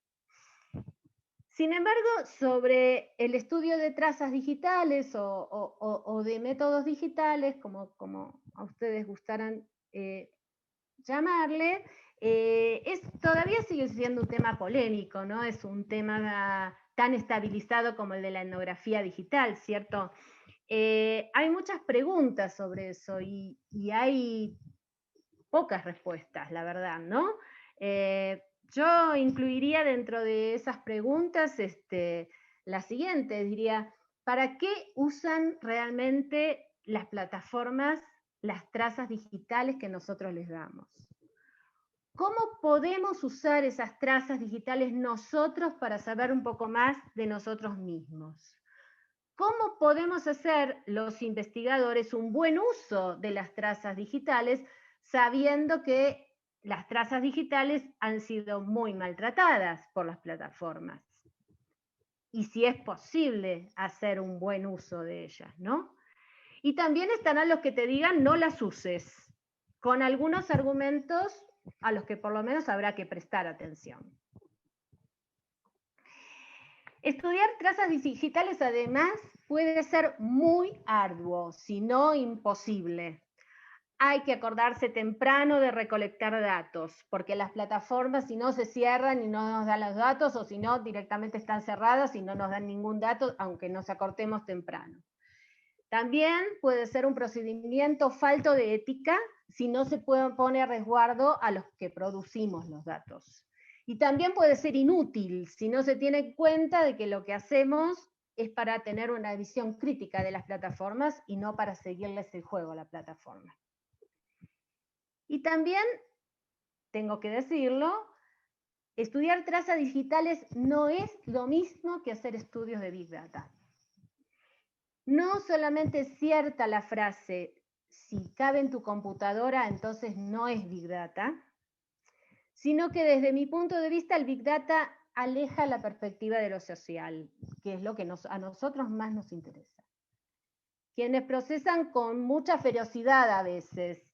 Sin embargo, sobre el estudio de trazas digitales o de métodos digitales, como a ustedes gustaran llamarle, todavía sigue siendo un tema polémico, ¿no? Es un tema tan estabilizado como el de la etnografía digital, ¿cierto? Hay muchas preguntas sobre eso y hay pocas respuestas, la verdad, ¿no? Yo incluiría dentro de esas preguntas la siguiente, diría, ¿para qué usan realmente las plataformas las trazas digitales que nosotros les damos? ¿Cómo podemos usar esas trazas digitales nosotros para saber un poco más de nosotros mismos? ¿Cómo podemos hacer los investigadores un buen uso de las trazas digitales sabiendo que las trazas digitales han sido muy maltratadas por las plataformas? Y si es posible hacer un buen uso de ellas, ¿no? Y también estarán los que te digan no las uses, con algunos argumentos a los que por lo menos habrá que prestar atención. Estudiar trazas digitales además puede ser muy arduo, si no imposible. Hay que acordarse temprano de recolectar datos, porque las plataformas si no se cierran y no nos dan los datos, o si no directamente están cerradas y no nos dan ningún dato, aunque nos acortemos temprano. También puede ser un procedimiento falto de ética si no se pone a resguardo a los que producimos los datos. Y también puede ser inútil si no se tiene en cuenta de que lo que hacemos es para tener una visión crítica de las plataformas y no para seguirles el juego a la plataforma. Y también, tengo que decirlo, estudiar trazas digitales no es lo mismo que hacer estudios de Big Data. No solamente es cierta la frase, si cabe en tu computadora, entonces no es Big Data, sino que desde mi punto de vista el Big Data aleja la perspectiva de lo social, que es lo que a nosotros más nos interesa. Quienes procesan con mucha ferocidad a veces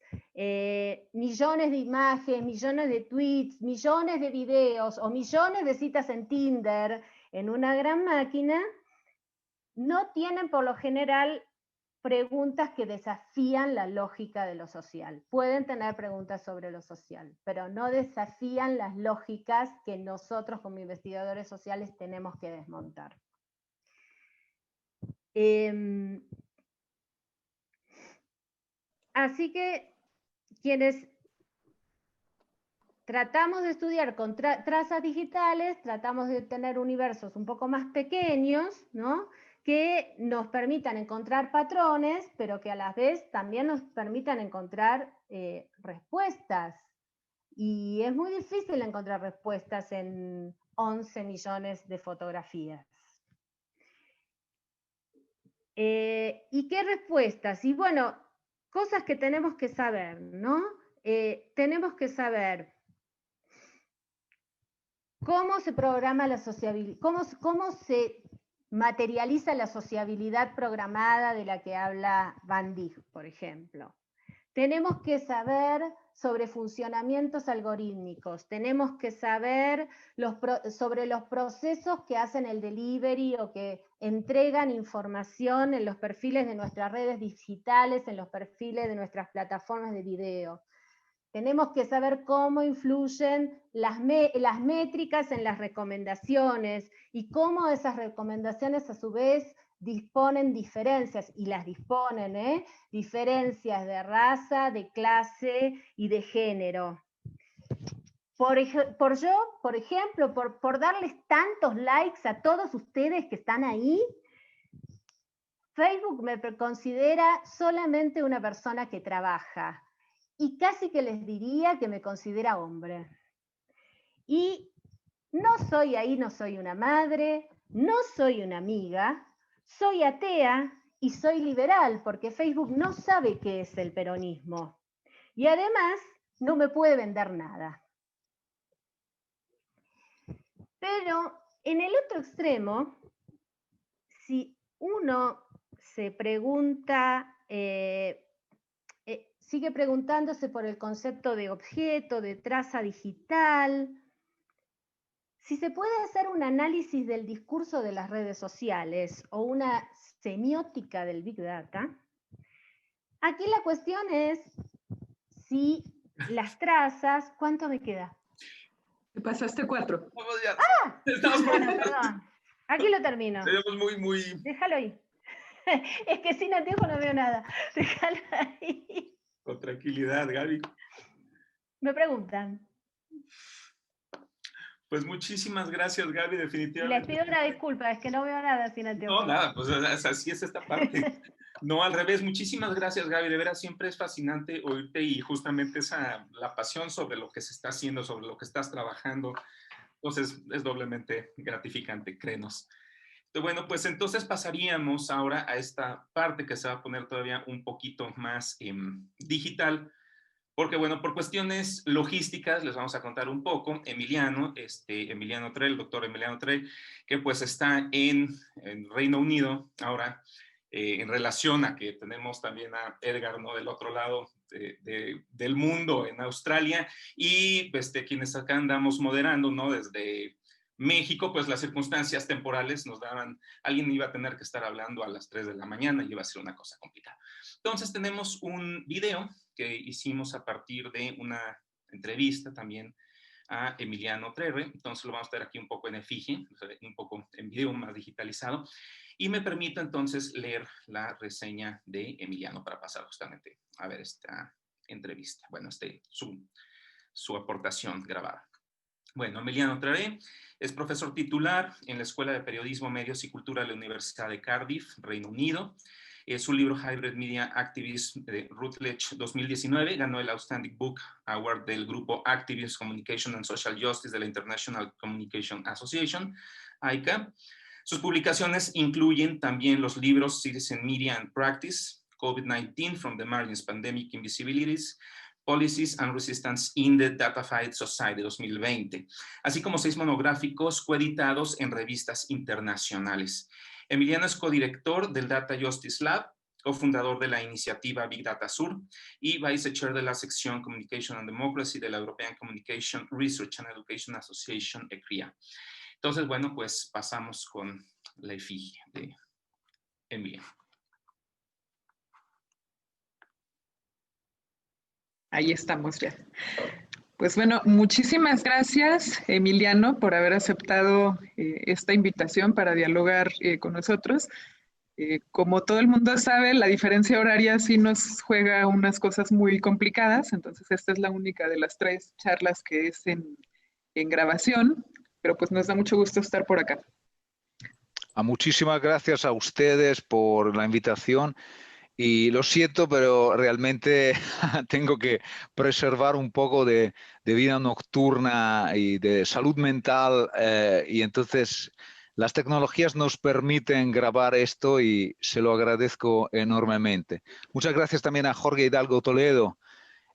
millones de imágenes, millones de tweets, millones de videos o millones de citas en Tinder en una gran máquina, no tienen por lo general preguntas que desafían la lógica de lo social. Pueden tener preguntas sobre lo social, pero no desafían las lógicas que nosotros como investigadores sociales tenemos que desmontar. Así que quienes tratamos de estudiar con trazas digitales, tratamos de tener universos un poco más pequeños, ¿no?, que nos permitan encontrar patrones, pero que a la vez también nos permitan encontrar respuestas. Y es muy difícil encontrar respuestas en 11 millones de fotografías. ¿Y qué respuestas? Y bueno, cosas que tenemos que saber, ¿no? Tenemos que saber cómo se programa la sociabilidad, cómo se materializa la sociabilidad programada de la que habla Van Dijk, por ejemplo. Tenemos que saber sobre funcionamientos algorítmicos, tenemos que saber sobre los procesos que hacen el delivery o que entregan información en los perfiles de nuestras redes digitales, en los perfiles de nuestras plataformas de video. Tenemos que saber cómo influyen las métricas en las recomendaciones y cómo esas recomendaciones a su vez disponen diferencias, y las disponen, diferencias de raza, de clase y de género. Por ejemplo, por darles tantos likes a todos ustedes que están ahí, Facebook me considera solamente una persona que trabaja, y casi que les diría que me considera hombre. Y no soy una madre, no soy una amiga, soy atea y soy liberal, porque Facebook no sabe qué es el peronismo. Y además no me puede vender nada. Pero en el otro extremo, si uno se pregunta, sigue preguntándose por el concepto de objeto, de traza digital, si se puede hacer un análisis del discurso de las redes sociales o una semiótica del Big Data, aquí la cuestión es si las trazas, ¿cuánto me queda? Te pasaste 4. ¡Ah! Bueno, perdón. Aquí lo termino. Tenemos muy... Déjalo ahí. Es que sin anteojo no veo nada. Déjalo ahí. Con tranquilidad, Gaby. Me preguntan. Pues muchísimas gracias, Gaby, definitivamente. Y les pido una disculpa, es que no veo nada sin anteojos. No, nada, pues así es esta parte. No, al revés. Muchísimas gracias, Gaby. De veras, siempre es fascinante oírte y justamente la pasión sobre lo que se está haciendo, sobre lo que estás trabajando. Entonces, es doblemente gratificante, créenos. Bueno, pues entonces pasaríamos ahora a esta parte que se va a poner todavía un poquito más digital, porque bueno, por cuestiones logísticas les vamos a contar un poco. Emiliano Trell, el doctor Emiliano Trell, que pues está en Reino Unido ahora, en relación a que tenemos también a Edgar, ¿no?, del otro lado del mundo, en Australia, y quienes acá andamos moderando, ¿no?, desde México, pues las circunstancias temporales nos daban, alguien iba a tener que estar hablando a las 3 de la mañana y iba a ser una cosa complicada. Entonces tenemos un video que hicimos a partir de una entrevista también a Emiliano Trell. Entonces lo vamos a ver aquí un poco en efigie, un poco en video más digitalizado, y me permito entonces leer la reseña de Emiliano para pasar justamente a ver esta entrevista, bueno, su aportación grabada. Bueno, Emiliano Trell es profesor titular en la Escuela de Periodismo, Medios y Cultura de la Universidad de Cardiff, Reino Unido. Su libro Hybrid Media Activism de Routledge 2019 ganó el Outstanding Book Award del grupo Activism, Communication and Social Justice de la International Communication Association, ICA. Sus publicaciones incluyen también los libros Citizen Media and Practice, COVID-19 from the Margins, Pandemic Invisibilities, Policies and Resistance in the Datafied Society 2020, así como 6 monográficos coeditados en revistas internacionales. Emiliano es codirector del Data Justice Lab, cofundador de la iniciativa Big Data Sur y vice chair de la sección Communication and Democracy de la European Communication Research and Education Association, ECRIA. Entonces, bueno, pues pasamos con la efigie de Emiliano. Ahí estamos ya. Pues bueno, muchísimas gracias, Emiliano, por haber aceptado esta invitación para dialogar con nosotros. Como todo el mundo sabe, la diferencia horaria sí nos juega unas cosas muy complicadas, entonces esta es la única de las 3 charlas que es en grabación, pero pues nos da mucho gusto estar por acá. Muchísimas gracias a ustedes por la invitación. Y lo siento, pero realmente tengo que preservar un poco de vida nocturna y de salud mental. Y entonces las tecnologías nos permiten grabar esto y se lo agradezco enormemente. Muchas gracias también a Jorge Hidalgo Toledo,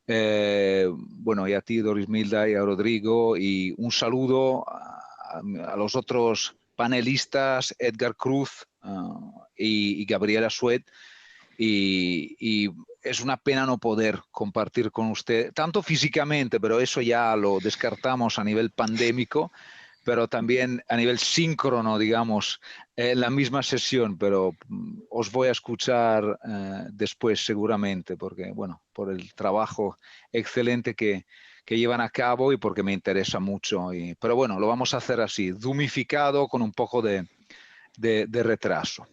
bueno, y a ti, Doris Milda, y a Rodrigo. Y un saludo a los otros panelistas, Edgar Cruz y Gabriela Suet. Y es una pena no poder compartir con usted, tanto físicamente, pero eso ya lo descartamos a nivel pandémico, pero también a nivel síncrono, digamos, en la misma sesión, pero os voy a escuchar después seguramente, porque, bueno, por el trabajo excelente que llevan a cabo y porque me interesa mucho. Pero bueno, lo vamos a hacer así, zoomificado con un poco de retraso.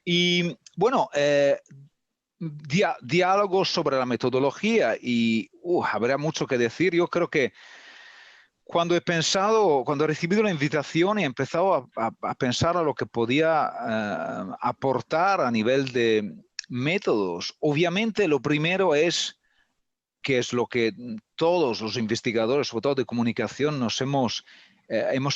Y bueno, diálogos sobre la metodología y habrá mucho que decir. Yo creo que cuando he recibido la invitación y he empezado a pensar a lo que podía aportar a nivel de métodos, obviamente lo primero es, que es lo que todos los investigadores, sobre todo de comunicación, nos hemos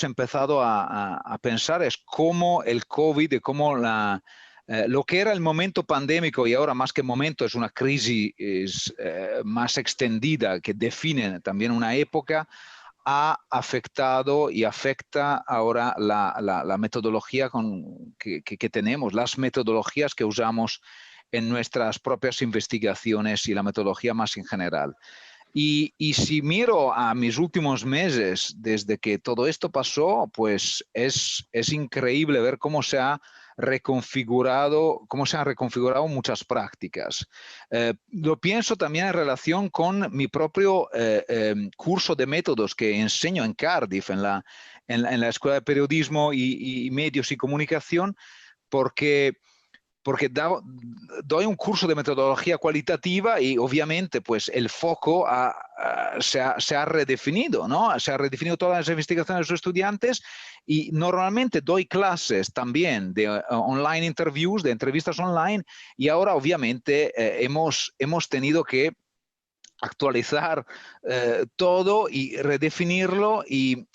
empezado a pensar, es cómo el COVID, cómo lo que era el momento pandémico y ahora más que momento es una crisis más extendida que define también una época, ha afectado y afecta ahora la metodología que tenemos, las metodologías que usamos en nuestras propias investigaciones y la metodología más en general. Y si miro a mis últimos meses, desde que todo esto pasó, pues es increíble ver cómo se han reconfigurado muchas prácticas. Lo pienso también en relación con mi propio curso de métodos que enseño en Cardiff, en la Escuela de Periodismo y Medios y Comunicación, porque doy un curso de metodología cualitativa y obviamente pues el foco se ha redefinido, ¿no? Se ha redefinido todas las investigaciones de los estudiantes y normalmente doy clases también de online interviews, de entrevistas online, y ahora obviamente hemos tenido que actualizar todo y redefinirlo y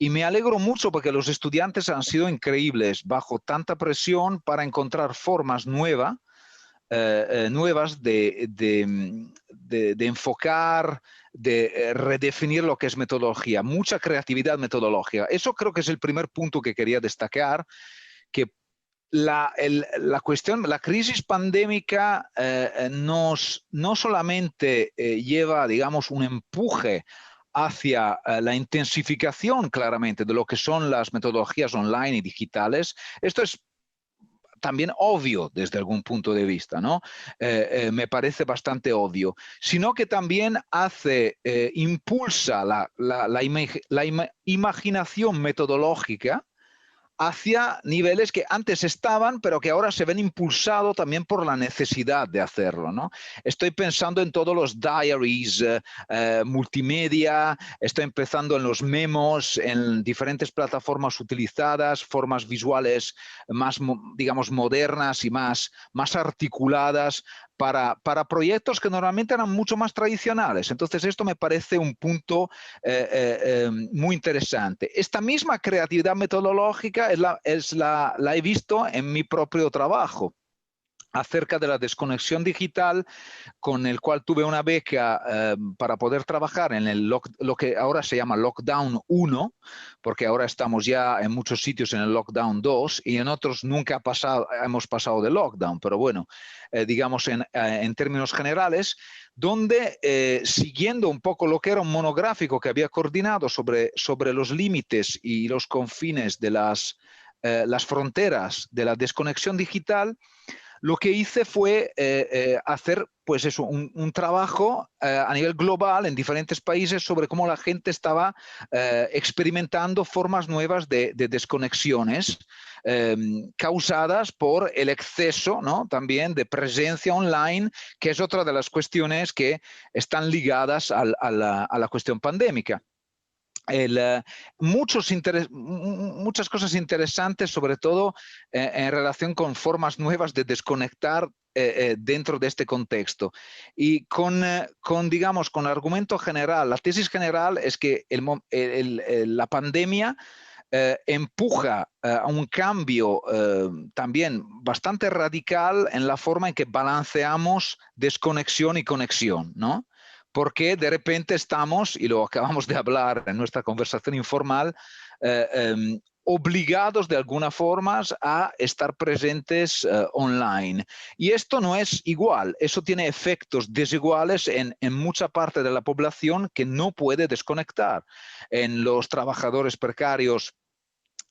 me alegro mucho porque los estudiantes han sido increíbles bajo tanta presión para encontrar formas nuevas de enfocar, de redefinir lo que es metodología. Mucha creatividad metodológica. Eso creo que es el primer punto que quería destacar, que la crisis pandémica no solamente lleva, digamos, un empuje hacia la intensificación claramente de lo que son las metodologías online y digitales. Esto es también obvio desde algún punto de vista, ¿no? Me parece bastante obvio, sino que también impulsa la imaginación metodológica hacia niveles que antes estaban, pero que ahora se ven impulsados también por la necesidad de hacerlo, ¿no? Estoy pensando en todos los diaries multimedia, estoy pensando en los memos, en diferentes plataformas utilizadas, formas visuales más, digamos, modernas y más articuladas para proyectos que normalmente eran mucho más tradicionales. Entonces, esto me parece un punto muy interesante. Esta misma creatividad metodológica la he visto en mi propio trabajo acerca de la desconexión digital, con el cual tuve una beca para poder trabajar en lo que ahora se llama Lockdown 1, porque ahora estamos ya en muchos sitios en el Lockdown 2 y en otros nunca hemos pasado de Lockdown, pero bueno, digamos en términos generales, donde siguiendo un poco lo que era un monográfico que había coordinado sobre los límites y los confines de las fronteras de la desconexión digital, lo que hice fue hacer pues eso, un trabajo a nivel global en diferentes países sobre cómo la gente estaba experimentando formas nuevas de desconexiones causadas por el exceso, ¿no? También de presencia online, que es otra de las cuestiones que están ligadas a la cuestión pandémica. Muchas cosas interesantes, sobre todo en relación con formas nuevas de desconectar dentro de este contexto. Y con argumento general, la tesis general es que la pandemia empuja a un cambio también bastante radical en la forma en que balanceamos desconexión y conexión, ¿no? Porque de repente estamos, y lo acabamos de hablar en nuestra conversación informal, obligados de alguna forma a estar presentes online. Y esto no es igual, eso tiene efectos desiguales en mucha parte de la población que no puede desconectar. En los trabajadores precarios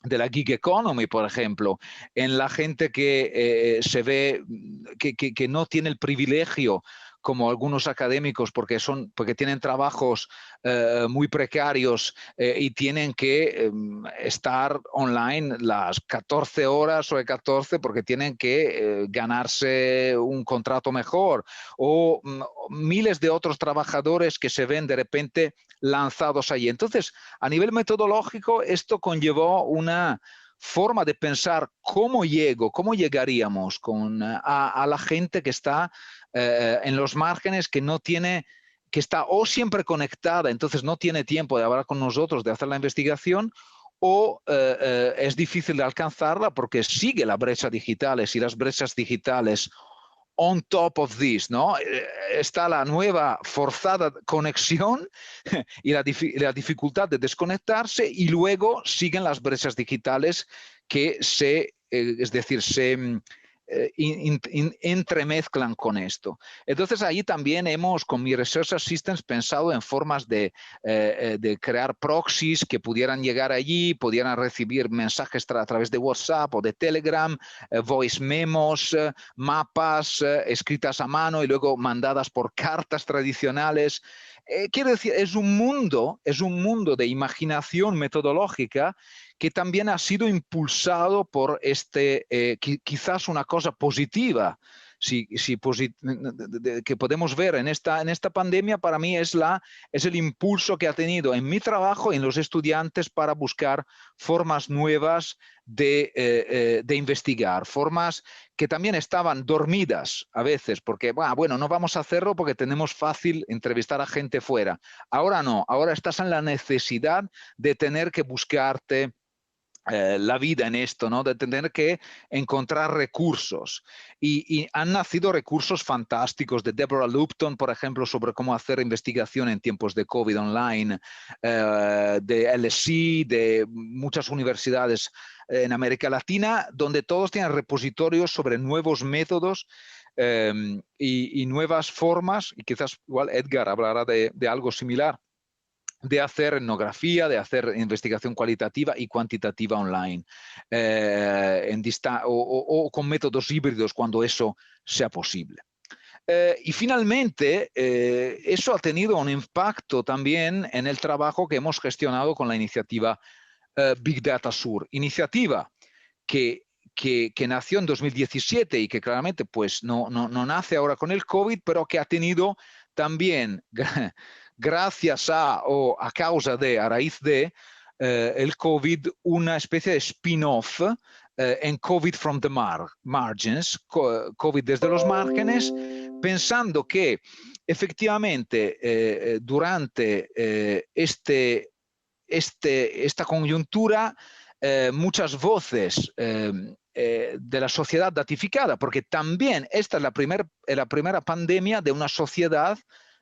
de la gig economy, por ejemplo, en la gente que se ve que no tiene el privilegio como algunos académicos porque tienen trabajos muy precarios y tienen que estar online las 14 horas o de 14 porque tienen que ganarse un contrato mejor, o miles de otros trabajadores que se ven de repente lanzados allí. Entonces, a nivel metodológico, esto conllevó una forma de pensar cómo llegaríamos a la gente que está en los márgenes, que no tiene, que está o siempre conectada, entonces no tiene tiempo de hablar con nosotros, de hacer la investigación, o es difícil de alcanzarla porque sigue la brecha digitales, y las brechas digitales on top of this, ¿no? Está la nueva forzada conexión y la dificultad de desconectarse, y luego siguen las brechas digitales que se entremezclan con esto. Entonces ahí también hemos, con mi Research Assistants, pensado en formas de crear proxies que pudieran llegar allí, pudieran recibir mensajes a través de WhatsApp o de Telegram, voice memos, mapas escritas a mano y luego mandadas por cartas tradicionales. Quiero decir, es un mundo de imaginación metodológica que también ha sido impulsado por quizás una cosa positiva que podemos ver en esta pandemia. Para mí es el impulso que ha tenido en mi trabajo y en los estudiantes para buscar formas nuevas de investigar, formas que también estaban dormidas a veces, porque, bueno, no vamos a hacerlo porque tenemos fácil entrevistar a gente fuera. Ahora no, ahora estás en la necesidad de tener que buscarte la vida en esto, ¿no? De tener que encontrar recursos. Y han nacido recursos fantásticos de Deborah Lupton, por ejemplo, sobre cómo hacer investigación en tiempos de COVID online, de LSE, de muchas universidades en América Latina, donde todos tienen repositorios sobre nuevos métodos y nuevas formas, y quizás igual Edgar hablará de algo similar, de hacer etnografía, de hacer investigación cualitativa y cuantitativa online, o con métodos híbridos cuando eso sea posible. Y finalmente, eso ha tenido un impacto también en el trabajo que hemos gestionado con la iniciativa Big Data Sur, iniciativa que nació en 2017 y que claramente pues, no nace ahora con el COVID, pero que ha tenido también, gracias o a causa de, a raíz de el COVID, una especie de spin-off en COVID from the margins, COVID desde los márgenes, pensando que efectivamente durante esta coyuntura muchas voces de la sociedad datificada, porque también esta es la primera pandemia de una sociedad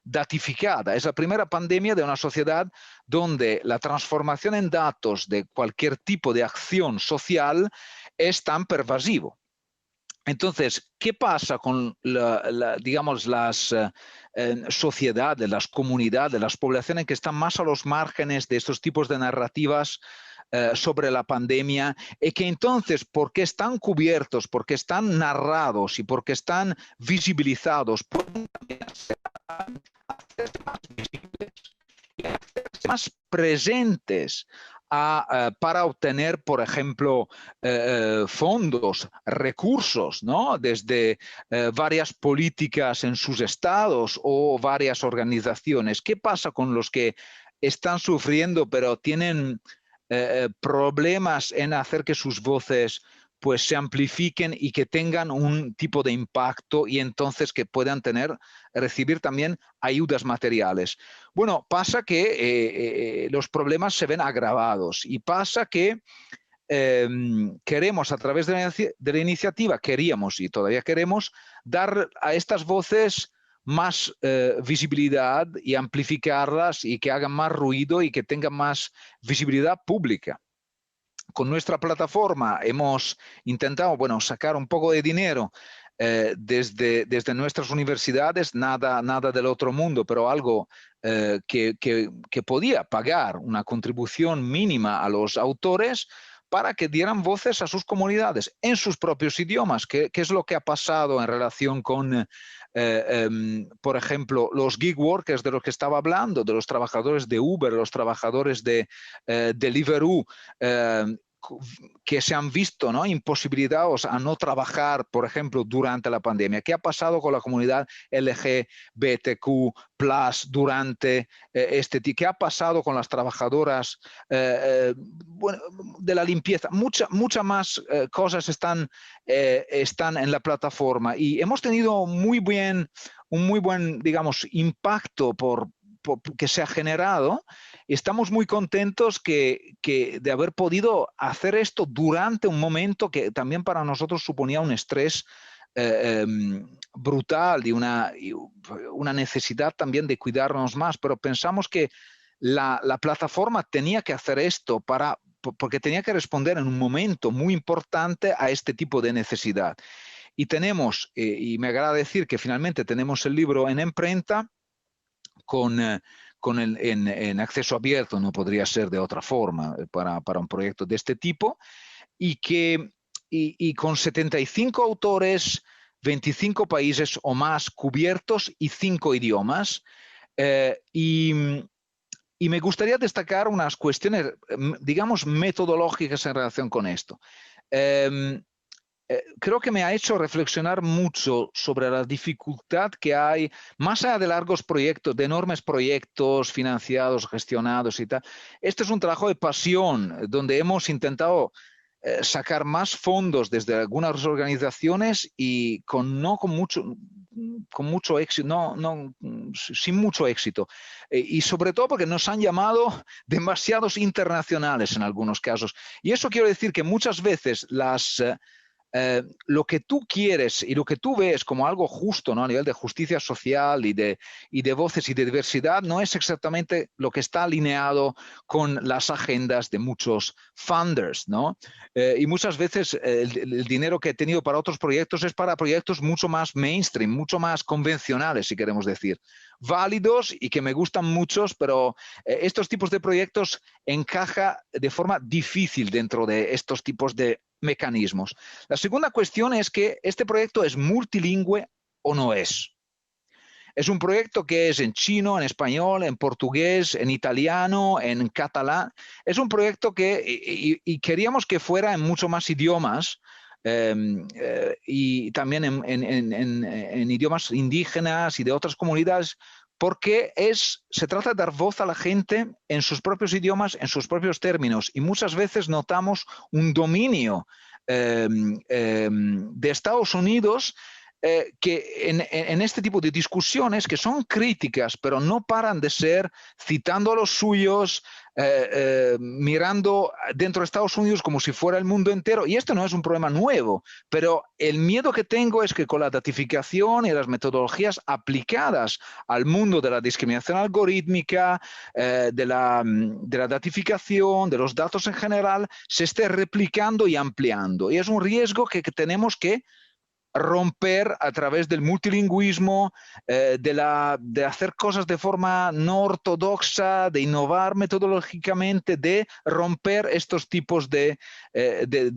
datificada. Es la primera pandemia de una sociedad donde la transformación en datos de cualquier tipo de acción social es tan pervasivo. Entonces, ¿qué pasa con digamos, las sociedades, las comunidades, las poblaciones que están más a los márgenes de estos tipos de narrativas sobre la pandemia, y que entonces, porque están cubiertos, porque están narrados y porque están visibilizados, pueden también hacerse más visibles y hacerse más presentes para obtener, por ejemplo, fondos, recursos, ¿no? Desde varias políticas en sus estados o varias organizaciones. ¿Qué pasa con los que están sufriendo pero tienen problemas en hacer que sus voces pues se amplifiquen y que tengan un tipo de impacto, y entonces que puedan recibir también ayudas materiales? Bueno, pasa que los problemas se ven agravados, y pasa que queremos, a través de la iniciativa, queríamos y todavía queremos dar a estas voces más visibilidad y amplificarlas y que hagan más ruido y que tengan más visibilidad pública. con nuestra plataforma hemos intentado, bueno, sacar un poco de dinero desde nuestras universidades, nada del otro mundo, pero algo que podía pagar una contribución mínima a los autores para que dieran voces a sus comunidades en sus propios idiomas, que es lo que ha pasado en relación con, por ejemplo, los gig workers de los que estaba hablando, de los trabajadores de Uber, los trabajadores de Deliveroo, que se han visto, ¿no?, imposibilitados a no trabajar, por ejemplo, durante la pandemia. ¿Qué ha pasado con la comunidad LGBTQ+ durante ¿Qué ha pasado con las trabajadoras bueno, de la limpieza? Muchas más cosas están en la plataforma y hemos tenido un muy buen, digamos, impacto que se ha generado. Estamos muy contentos de haber podido hacer esto durante un momento que también para nosotros suponía un estrés brutal y una necesidad también de cuidarnos más, pero pensamos que la plataforma tenía que hacer esto porque tenía que responder en un momento muy importante a este tipo de necesidad. Y tenemos, y me agrada decir que finalmente tenemos el libro en imprenta en acceso abierto, no podría ser de otra forma para un proyecto de este tipo, y con 75 autores, 25 países o más cubiertos y 5 idiomas. Y me gustaría destacar unas cuestiones, digamos, metodológicas en relación con esto. Creo que me ha hecho reflexionar mucho sobre la dificultad que hay, más allá de largos proyectos, de enormes proyectos financiados, gestionados y tal. Este es un trabajo de pasión, donde hemos intentado sacar más fondos desde algunas organizaciones y sin mucho éxito. Y sobre todo porque nos han llamado demasiados internacionales en algunos casos. Y eso quiero decir que muchas veces lo que tú quieres y lo que tú ves como algo justo, ¿no?, a nivel de justicia social y de voces y de diversidad, no es exactamente lo que está alineado con las agendas de muchos funders, ¿no? Y muchas veces el dinero que he tenido para otros proyectos es para proyectos mucho más mainstream, mucho más convencionales, si queremos decir. Válidos y que me gustan muchos, pero estos tipos de proyectos encajan de forma difícil dentro de estos tipos de mecanismos. La segunda cuestión es que este proyecto es multilingüe o no es. Es un proyecto que es en chino, en español, en portugués, en italiano, en catalán. Es un proyecto y queríamos que fuera en mucho más idiomas, y también en idiomas indígenas y de otras comunidades, porque se trata de dar voz a la gente en sus propios idiomas, en sus propios términos, y muchas veces notamos un dominio de Estados Unidos que en este tipo de discusiones que son críticas, pero no paran de ser, citando a los suyos, mirando dentro de Estados Unidos como si fuera el mundo entero. Y esto no es un problema nuevo, pero el miedo que tengo es que con la datificación y las metodologías aplicadas al mundo de la discriminación algorítmica, de la datificación, de los datos en general, se esté replicando y ampliando. Y es un riesgo que tenemos que romper a través del multilingüismo, de hacer cosas de forma no ortodoxa, de innovar metodológicamente, de romper estos tipos de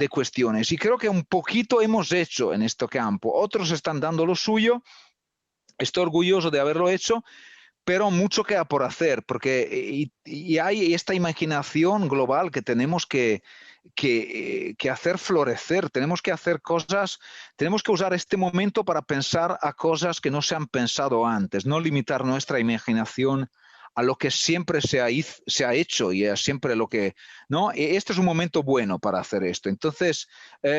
cuestiones. Y creo que un poquito hemos hecho en este campo. Otros están dando lo suyo. Estoy orgulloso de haberlo hecho, pero mucho queda por hacer, porque hay esta imaginación global que tenemos que hacer florecer. Tenemos que hacer cosas, tenemos que usar este momento para pensar a cosas que no se han pensado antes, no limitar nuestra imaginación a lo que siempre se ha hecho y a siempre lo que, ¿no? Este es un momento bueno para hacer esto. Entonces,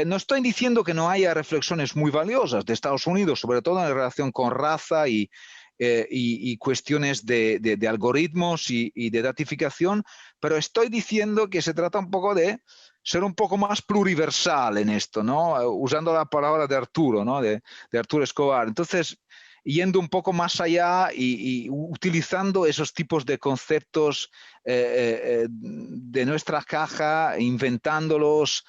no estoy diciendo que no haya reflexiones muy valiosas de Estados Unidos, sobre todo en relación con raza y cuestiones de algoritmos y de datificación, pero estoy diciendo que se trata un poco de ser un poco más pluriversal en esto, ¿no? Usando la palabra de Arturo, ¿no? De Arturo Escobar. Entonces, yendo un poco más allá y utilizando esos tipos de conceptos de nuestra caja, inventándolos,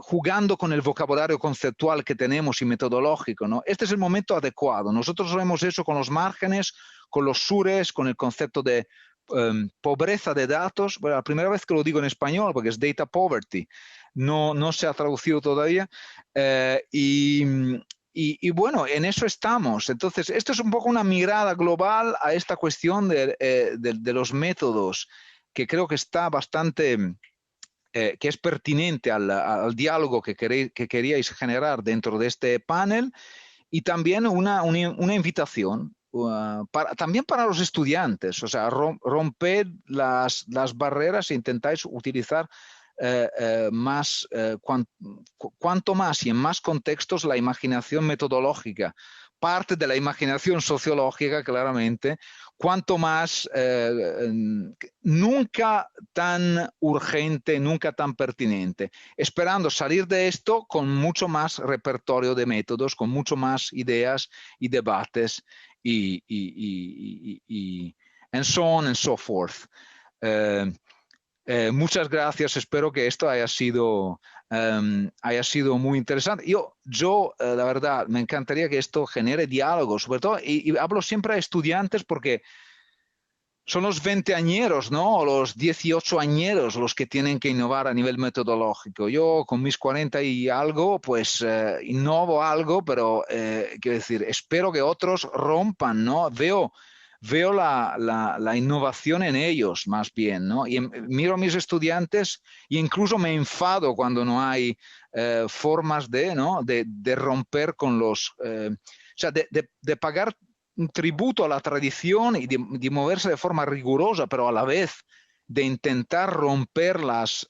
jugando con el vocabulario conceptual que tenemos y metodológico, ¿no? Este es el momento adecuado. Nosotros lo hemos hecho con los márgenes, con los sures, con el concepto de pobreza de datos. Bueno, la primera vez que lo digo en español, porque es data poverty, no se ha traducido todavía. Y bueno, en eso estamos. Entonces, esto es un poco una mirada global a esta cuestión de los métodos, que creo que está bastante, que es pertinente al diálogo que queríais generar dentro de este panel, y también una invitación también para los estudiantes, o sea, romper las barreras e intentáis utilizar cuanto más y en más contextos la imaginación metodológica, parte de la imaginación sociológica, claramente, cuanto más, nunca tan urgente, nunca tan pertinente, esperando salir de esto con mucho más repertorio de métodos, con mucho más ideas y debates y and so on and so forth. Muchas gracias, espero que esto haya sido muy interesante. Yo la verdad, me encantaría que esto genere diálogo, sobre todo, y hablo siempre a estudiantes porque son los 20añeros, ¿no? O los 18añeros los que tienen que innovar a nivel metodológico. Yo con mis 40 y algo, pues innovo algo, pero quiero decir, espero que otros rompan, ¿no? Veo la innovación en ellos más bien, ¿no? Y miro a mis estudiantes e incluso me enfado cuando no hay formas ¿no? de romper con los... o sea, de pagar un tributo a la tradición y de moverse de forma rigurosa, pero a la vez de intentar romper las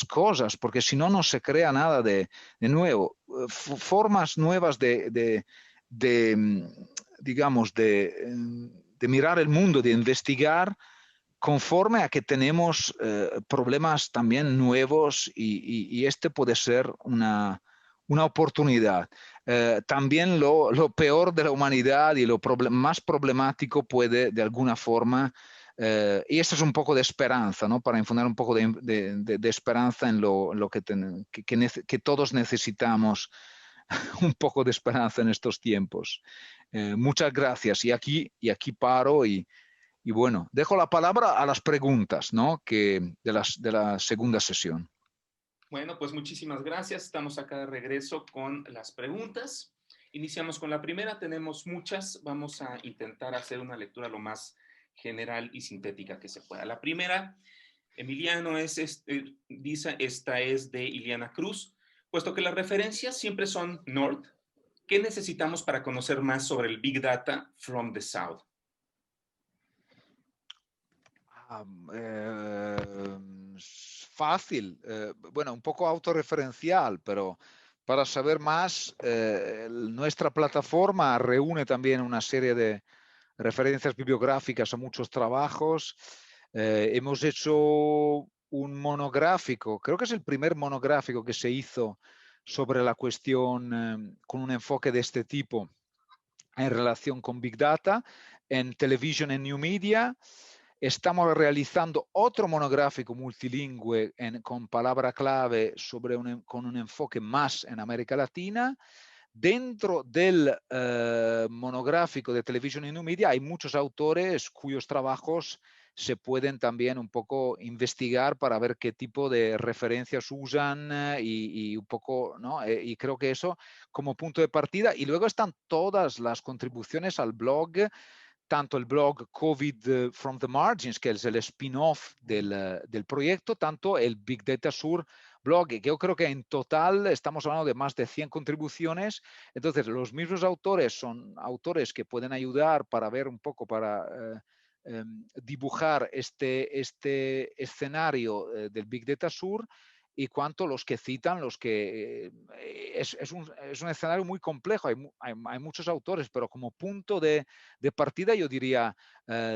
cosas, porque si no, no se crea nada de nuevo. Formas nuevas digamos, de mirar el mundo, de investigar conforme a que tenemos problemas también nuevos y este puede ser una oportunidad. También lo peor de la humanidad y lo más problemático puede de alguna forma, y esto es un poco de esperanza, ¿no? Para infundar un poco de esperanza en lo que todos necesitamos, un poco de esperanza en estos tiempos. Muchas gracias. Y aquí paro y bueno, dejo la palabra a las preguntas, ¿no? de la segunda sesión. Bueno, pues muchísimas gracias. Estamos acá de regreso con las preguntas. Iniciamos con la primera. Tenemos muchas. Vamos a intentar hacer una lectura lo más general y sintética que se pueda. La primera, Emiliano, dice, esta es de Iliana Cruz. Puesto que las referencias siempre son North, ¿qué necesitamos para conocer más sobre el Big Data from the South? Fácil, bueno, un poco autorreferencial, pero para saber más, nuestra plataforma reúne también una serie de referencias bibliográficas a muchos trabajos. Hemos hecho un monográfico, creo que es el primer monográfico que se hizo sobre la cuestión con un enfoque de este tipo en relación con Big Data en Television and New Media. Estamos realizando otro monográfico multilingüe con palabra clave con un enfoque más en América Latina. Dentro del monográfico de Television and New Media hay muchos autores cuyos trabajos se pueden también un poco investigar para ver qué tipo de referencias usan y un poco, ¿no? Y creo que eso como punto de partida. Y luego están todas las contribuciones al blog, tanto el blog COVID from the Margins, que es el spin-off del proyecto, tanto el Big Data Sur blog, que yo creo que en total estamos hablando de más de 100 contribuciones. Entonces, los mismos autores son autores que pueden ayudar para ver un poco, para dibujar este escenario del Big Data Sur, y cuanto los que citan, es un escenario muy complejo, hay muchos autores, pero como punto de partida yo diría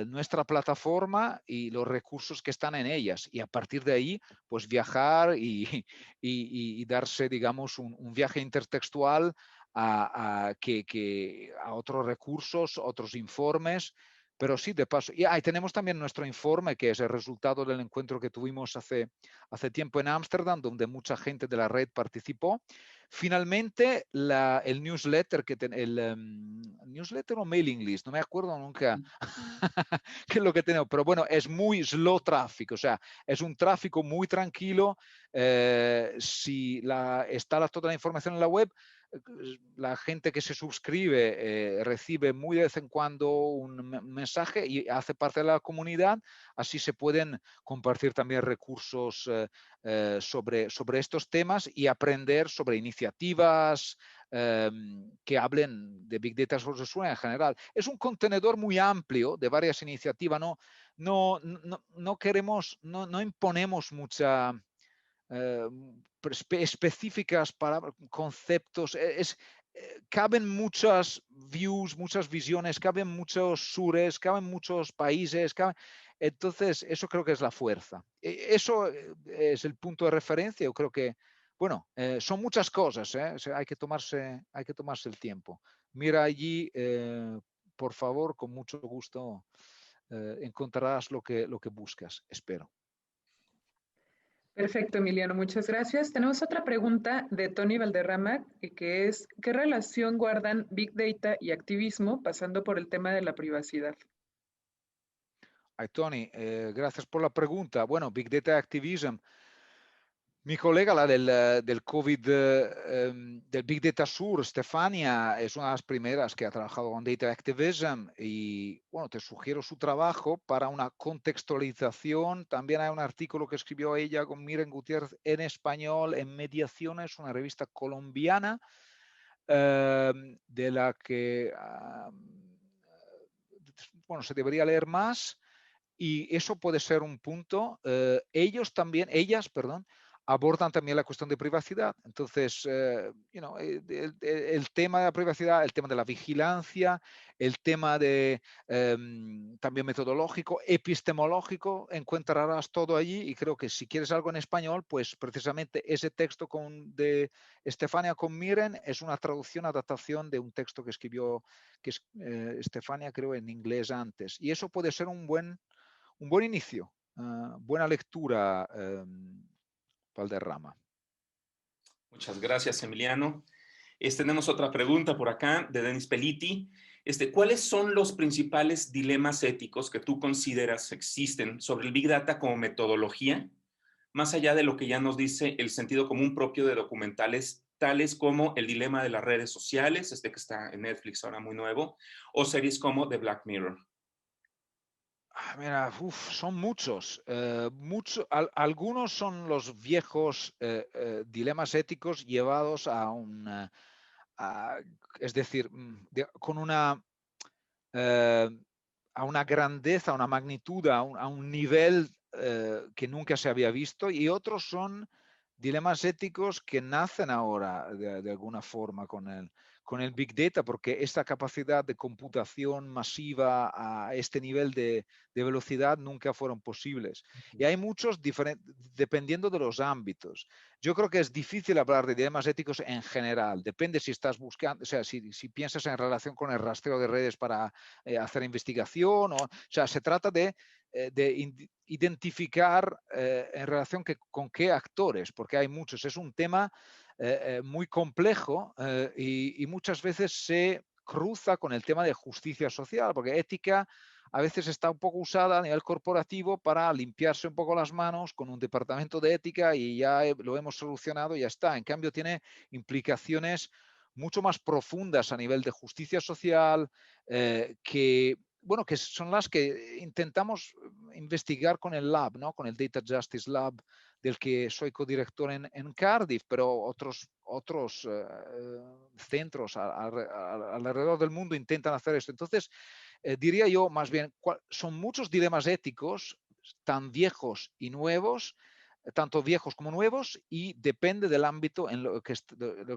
nuestra plataforma y los recursos que están en ellas, y a partir de ahí pues viajar y darse, digamos, un viaje intertextual a otros recursos, otros informes. Pero sí, de paso. Y ahí tenemos también nuestro informe, que es el resultado del encuentro que tuvimos hace tiempo en Ámsterdam, donde mucha gente de la red participó. Finalmente, el newsletter, newsletter o mailing list, no me acuerdo nunca qué es lo que tenemos, pero bueno, es muy slow traffic, o sea, es un tráfico muy tranquilo. Si está toda la información en la web, la gente que se suscribe recibe muy de vez en cuando un mensaje y hace parte de la comunidad. Así se pueden compartir también recursos sobre estos temas y aprender sobre iniciativas que hablen de Big Data Sources en general. Es un contenedor muy amplio de varias iniciativas. No queremos, no imponemos mucha específicas para conceptos. Caben muchas views, muchas visiones, caben muchos sures, caben muchos países. Entonces, eso creo que es la fuerza. Eso es el punto de referencia. Yo creo que, bueno, son muchas cosas. O sea, hay que tomarse el tiempo. Mira allí, por favor, con mucho gusto encontrarás lo que buscas, espero. Perfecto, Emiliano, muchas gracias. Tenemos otra pregunta de Tony Valderrama, que es, ¿qué relación guardan Big Data y activismo pasando por el tema de la privacidad? Ay, Tony, gracias por la pregunta. Bueno, Big Data Activism, mi colega, la del COVID, del Big Data Sur, Stefania, es una de las primeras que ha trabajado con Data Activism y, bueno, te sugiero su trabajo para una contextualización. También hay un artículo que escribió ella con Miren Gutiérrez en español en Mediaciones, una revista colombiana, de la que, bueno, se debería leer más. Y eso puede ser un punto. Ellas, abordan también la cuestión de privacidad. Entonces, el tema de la privacidad, el tema de la vigilancia, el tema de también metodológico, epistemológico, encontrarás todo allí. Y creo que si quieres algo en español, pues precisamente ese texto de Estefania con Miren es una traducción, adaptación de un texto que escribió Estefania, creo, en inglés antes. Y eso puede ser un buen inicio, buena lectura, Valderrama. Muchas gracias, Emiliano. Tenemos otra pregunta por acá de Denis Peliti. ¿Cuáles son los principales dilemas éticos que tú consideras existen sobre el Big Data como metodología, más allá de lo que ya nos dice el sentido común propio de documentales tales como El dilema de las redes sociales, que está en Netflix ahora muy nuevo, o series como The Black Mirror? Mira, son muchos. Algunos son los viejos dilemas éticos llevados a es decir, con a una grandeza, a una magnitud, a un nivel que nunca se había visto, y otros son dilemas éticos que nacen ahora de alguna forma con el Big Data, porque esta capacidad de computación masiva a este nivel de velocidad nunca fueron posibles. Y hay muchos dependiendo de los ámbitos. Yo creo que es difícil hablar de dilemas éticos en general. Depende si estás buscando, o sea, si piensas en relación con el rastreo de redes para hacer investigación, o sea, se trata de identificar en relación con qué actores, porque hay muchos. Es un tema muy complejo y muchas veces se cruza con el tema de justicia social, porque ética a veces está un poco usada a nivel corporativo para limpiarse un poco las manos con un departamento de ética y ya lo hemos solucionado y ya está. En cambio, tiene implicaciones mucho más profundas a nivel de justicia social que son las que intentamos investigar con el Lab, ¿no? Con el Data Justice Lab, del que soy codirector en Cardiff, pero otros centros alrededor del mundo intentan hacer esto. Entonces, diría yo más bien, son muchos dilemas éticos tan viejos y nuevos tanto viejos como nuevos, y depende del ámbito en lo que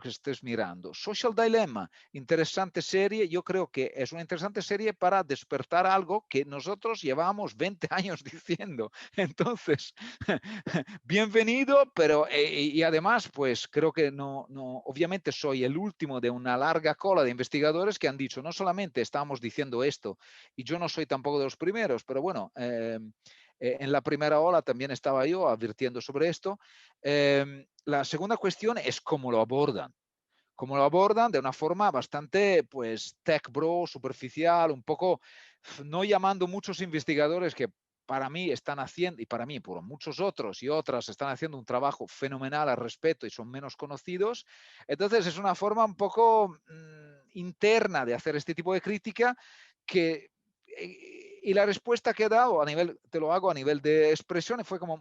estés mirando. Social Dilemma, interesante serie. Yo creo que es una interesante serie para despertar algo que nosotros llevamos 20 años diciendo. Entonces, bienvenido, pero y además, pues creo que obviamente soy el último de una larga cola de investigadores que han dicho, no solamente estamos diciendo esto, y yo no soy tampoco de los primeros, pero bueno, en la primera ola también estaba yo advirtiendo sobre esto. La segunda cuestión es cómo lo abordan. Cómo lo abordan de una forma bastante, pues, tech bro, superficial, un poco, no llamando muchos investigadores que para mí están haciendo, y para mí, por muchos otros y otras, están haciendo un trabajo fenomenal al respecto y son menos conocidos. Entonces es una forma un poco interna de hacer este tipo de crítica que... y la respuesta que he dado a nivel, te lo hago a nivel de expresión, fue como,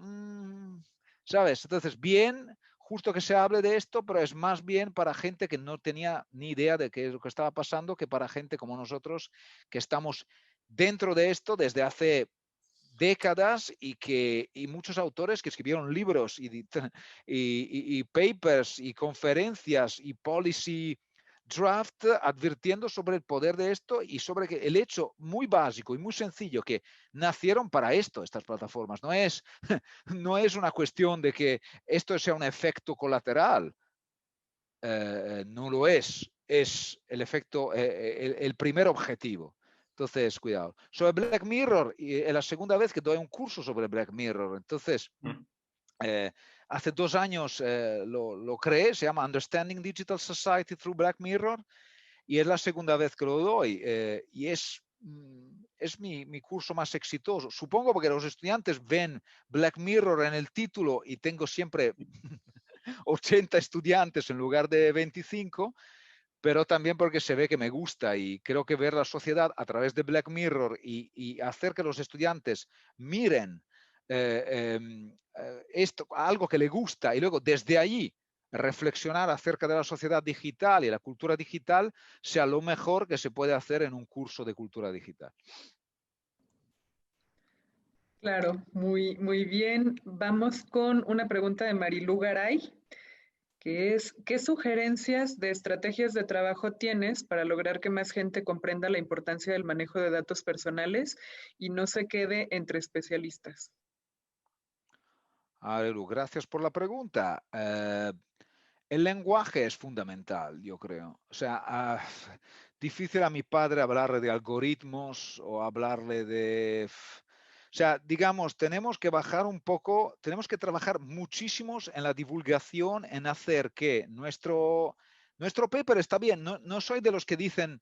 ¿sabes? Entonces, bien, justo que se hable de esto, pero es más bien para gente que no tenía ni idea de qué es lo que estaba pasando, que para gente como nosotros, que estamos dentro de esto desde hace décadas y muchos autores que escribieron libros y papers y conferencias y policy draft advirtiendo sobre el poder de esto y sobre que el hecho muy básico y muy sencillo que nacieron para esto, estas plataformas. No es una cuestión de que esto sea un efecto colateral. No lo es. Es el efecto, el primer objetivo. Entonces, cuidado. Sobre Black Mirror, es la segunda vez que doy un curso sobre Black Mirror. Entonces, hace 2 años lo creé, se llama Understanding Digital Society Through Black Mirror, y es la segunda vez que lo doy. Y es mi curso más exitoso. Supongo porque los estudiantes ven Black Mirror en el título y tengo siempre 80 estudiantes en lugar de 25, pero también porque se ve que me gusta y creo que ver la sociedad a través de Black Mirror y hacer que los estudiantes miren esto, algo que le gusta, y luego desde allí reflexionar acerca de la sociedad digital y la cultura digital, sea lo mejor que se puede hacer en un curso de cultura digital. Claro, muy, muy bien. Vamos con una pregunta de Marilu Garay, que es, ¿qué sugerencias de estrategias de trabajo tienes para lograr que más gente comprenda la importancia del manejo de datos personales y no se quede entre especialistas? Marilu, gracias por la pregunta. El lenguaje es fundamental, yo creo. O sea, difícil a mi padre hablarle de algoritmos o hablarle de... O sea, digamos, tenemos que bajar un poco, tenemos que trabajar muchísimos en la divulgación, en hacer que nuestro paper está bien. No soy de los que dicen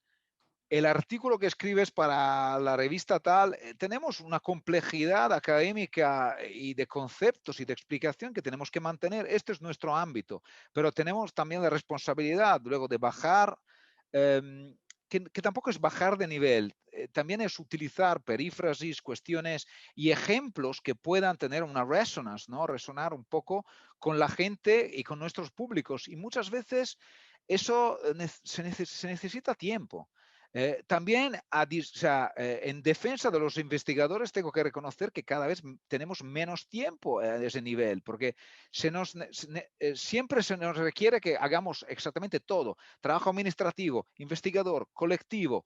el artículo que escribes para la revista tal, tenemos una complejidad académica y de conceptos y de explicación que tenemos que mantener. Este es nuestro ámbito, pero tenemos también la responsabilidad luego de bajar, que tampoco es bajar de nivel, también es utilizar perífrasis, cuestiones y ejemplos que puedan tener una resonance, ¿no? Resonar un poco con la gente y con nuestros públicos. Y muchas veces eso se necesita tiempo. También en defensa de los investigadores tengo que reconocer que cada vez tenemos menos tiempo a ese nivel, porque siempre se nos requiere que hagamos exactamente todo, trabajo administrativo, investigador, colectivo,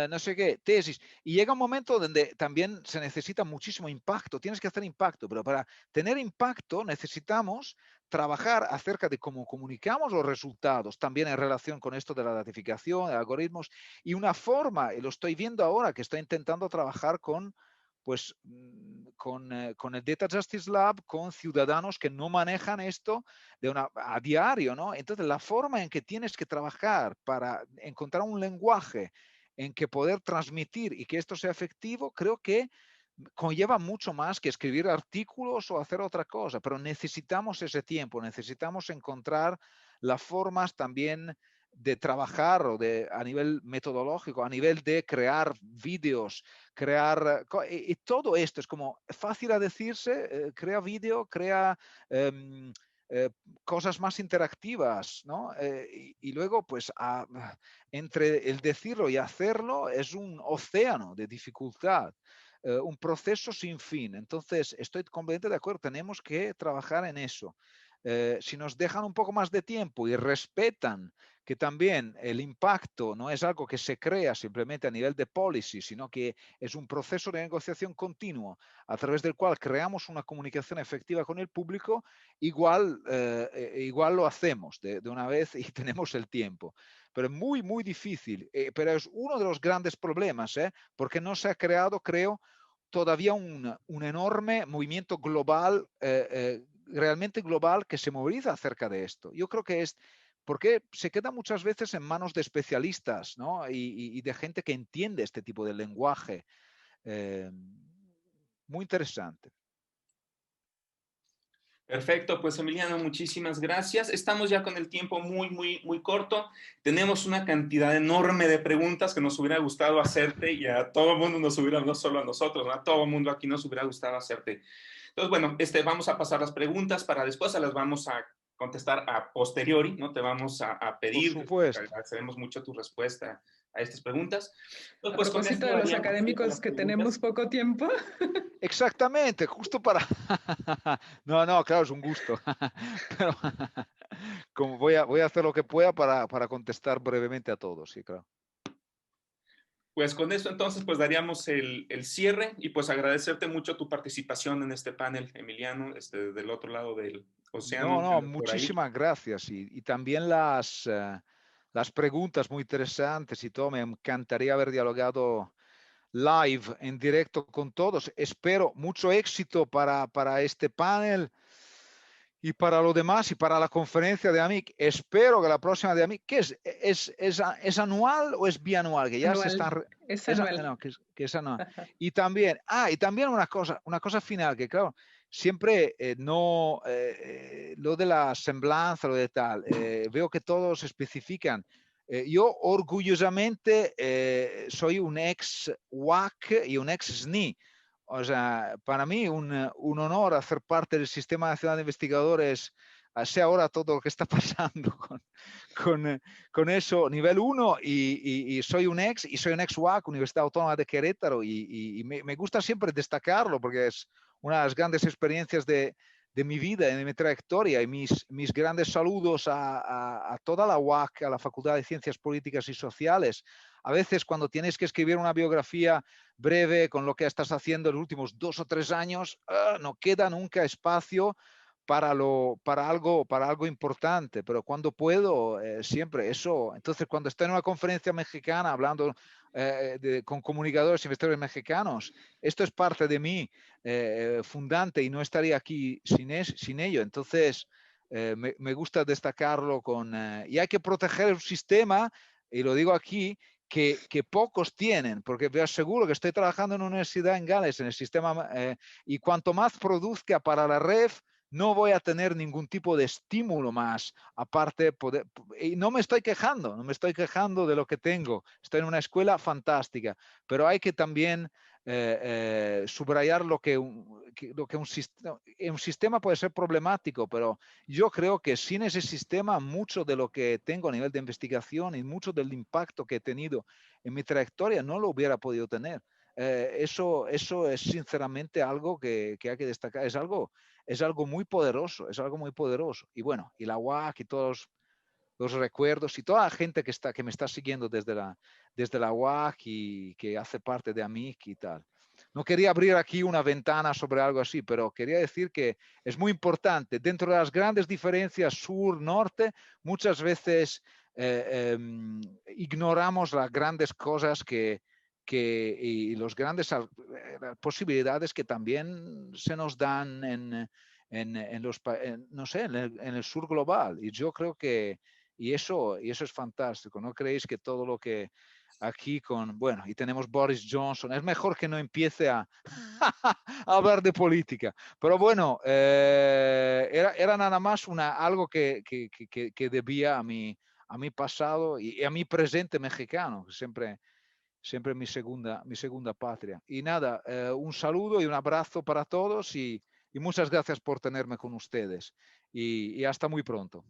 no sé qué, tesis, y llega un momento donde también se necesita muchísimo impacto, tienes que hacer impacto, pero para tener impacto necesitamos trabajar acerca de cómo comunicamos los resultados, también en relación con esto de la datificación, de algoritmos, y una forma, y lo estoy viendo ahora, que estoy intentando trabajar con el Data Justice Lab, con ciudadanos que no manejan esto a diario, ¿no? Entonces, la forma en que tienes que trabajar para encontrar un lenguaje en que poder transmitir y que esto sea efectivo, creo que conlleva mucho más que escribir artículos o hacer otra cosa, pero necesitamos ese tiempo, necesitamos encontrar las formas también de trabajar a nivel metodológico, a nivel de crear vídeos, y todo esto es como fácil a decirse, crea vídeo, crea cosas más interactivas, ¿no? Y luego, pues, entre el decirlo y hacerlo es un océano de dificultad. un proceso sin fin. Entonces, estoy completamente de acuerdo, tenemos que trabajar en eso. Si nos dejan un poco más de tiempo y respetan que también el impacto no es algo que se crea simplemente a nivel de policy, sino que es un proceso de negociación continuo a través del cual creamos una comunicación efectiva con el público, igual lo hacemos de una vez y tenemos el tiempo. Pero es muy, muy difícil. Pero es uno de los grandes problemas, porque no se ha creado, creo, todavía un enorme movimiento global, realmente global, que se moviliza acerca de esto. Yo creo que es porque se queda muchas veces en manos de especialistas, ¿no? y de gente que entiende este tipo de lenguaje. Muy interesante. Perfecto, pues Emiliano, muchísimas gracias. Estamos ya con el tiempo muy corto. Tenemos una cantidad enorme de preguntas que nos hubiera gustado hacerte y a todo el mundo nos hubiera, no solo a nosotros, ¿no? A todo el mundo aquí nos hubiera gustado hacerte. Entonces, bueno, vamos a pasar las preguntas para después, las vamos a contestar a posteriori, ¿no? Te vamos a pedir, por supuesto. agradeceremos mucho tu respuesta a estas preguntas. Entonces, pues, a propósito de los académicos que tenemos poco tiempo. Exactamente, justo para... No, claro, es un gusto. Pero como voy a hacer lo que pueda para contestar brevemente a todos, sí, claro. Pues con eso entonces pues daríamos el cierre y pues agradecerte mucho tu participación en este panel, Emiliano, del otro lado del océano. No, muchísimas gracias. Y también las preguntas muy interesantes y todo. Me encantaría haber dialogado live, en directo con todos. Espero mucho éxito para este panel y para lo demás y para la conferencia de AMIC. Espero que la próxima de AMIC, ¿qué es anual o es bianual? Que ya anual. Se está, es anual. No, que es anual. Y también una cosa final, que claro, siempre lo de la semblanza, lo de tal, veo que todos especifican. Yo orgullosamente soy un ex WAC y un ex SNI. O sea, para mí un honor hacer parte del Sistema Nacional de Investigadores, sé ahora todo lo que está pasando con eso, nivel 1, y soy un ex UAC, Universidad Autónoma de Querétaro, y me gusta siempre destacarlo porque es una de las grandes experiencias de mi vida, de mi trayectoria, y mis grandes saludos a toda la UAC, a la Facultad de Ciencias Políticas y Sociales. A veces cuando tienes que escribir una biografía breve con lo que estás haciendo en los últimos 2 o 3 años, no queda nunca espacio para algo importante, pero cuando puedo, siempre eso. Entonces, cuando estoy en una conferencia mexicana hablando con comunicadores e investigadores mexicanos, esto es parte de mí fundante y no estaría aquí sin ello. Entonces, me gusta destacarlo y hay que proteger el sistema, y lo digo aquí, que pocos tienen, porque te aseguro que estoy trabajando en una universidad en Gales, en el sistema, y cuanto más produzca para la red, no voy a tener ningún tipo de estímulo más, aparte y no me estoy quejando de lo que tengo, estoy en una escuela fantástica, pero hay que también subrayar lo que un sistema puede ser problemático, pero yo creo que sin ese sistema mucho de lo que tengo a nivel de investigación y mucho del impacto que he tenido en mi trayectoria no lo hubiera podido tener. Eso es sinceramente algo que hay que destacar, es algo muy poderoso, Y bueno, y la UAC y todos los recuerdos y toda la gente que me está siguiendo desde la UAC y que hace parte de AMIC y tal. No quería abrir aquí una ventana sobre algo así, pero quería decir que es muy importante. Dentro de las grandes diferencias sur-norte, muchas veces ignoramos las grandes cosas y las grandes posibilidades que también se nos dan en el sur global. Y yo creo que y eso es fantástico. ¿No creéis que todo lo que aquí y tenemos Boris Johnson, es mejor que no empiece a hablar de política? Pero bueno, era nada más algo que debía a mi pasado y a mi presente mexicano, siempre mi segunda patria. Y nada, un saludo y un abrazo para todos y muchas gracias por tenerme con ustedes. Y hasta muy pronto.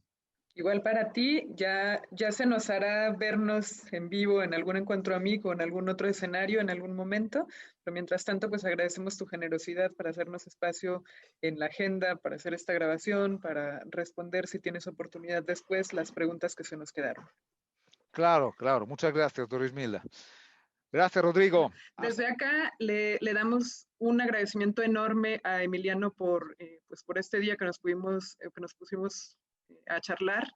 Igual para ti, ya se nos hará vernos en vivo en algún encuentro amigo, en algún otro escenario, en algún momento, pero mientras tanto, pues agradecemos tu generosidad para hacernos espacio en la agenda, para hacer esta grabación, para responder, si tienes oportunidad después, las preguntas que se nos quedaron. Claro, claro. Muchas gracias, Dorismila. Gracias, Rodrigo. Desde acá le damos un agradecimiento enorme a Emiliano pues por este día que nos pusimos a charlar.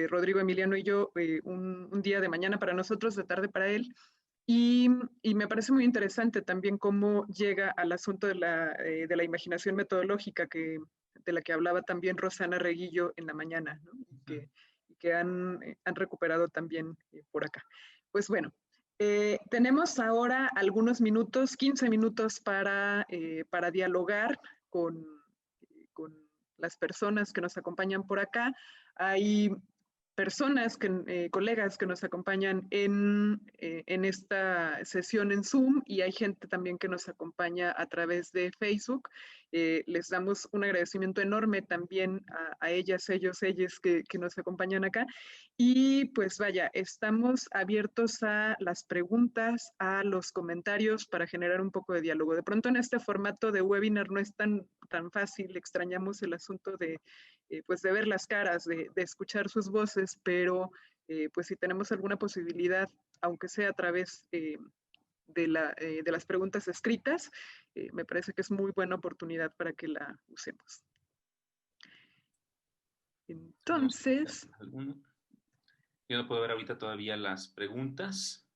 Rodrigo, Emiliano y yo, un día de mañana para nosotros, de tarde para él. Y me parece muy interesante también cómo llega al asunto de la imaginación metodológica de la que hablaba también Rosana Reguillo en la mañana, ¿no? y que han recuperado también por acá. Pues bueno, tenemos ahora algunos minutos, 15 minutos para dialogar con las personas que nos acompañan por acá. Hay personas, colegas que nos acompañan en esta sesión en Zoom, y hay gente también que nos acompaña a través de Facebook. Les damos un agradecimiento enorme también a ellas, ellos, que nos acompañan acá. Y pues vaya, estamos abiertos a las preguntas, a los comentarios para generar un poco de diálogo. De pronto en este formato de webinar no es tan fácil, extrañamos el asunto pues de ver las caras, de escuchar sus voces, pero pues si tenemos alguna posibilidad, aunque sea a través de las preguntas escritas, me parece que es muy buena oportunidad para que la usemos. Entonces... Yo no puedo ver ahorita todavía las preguntas.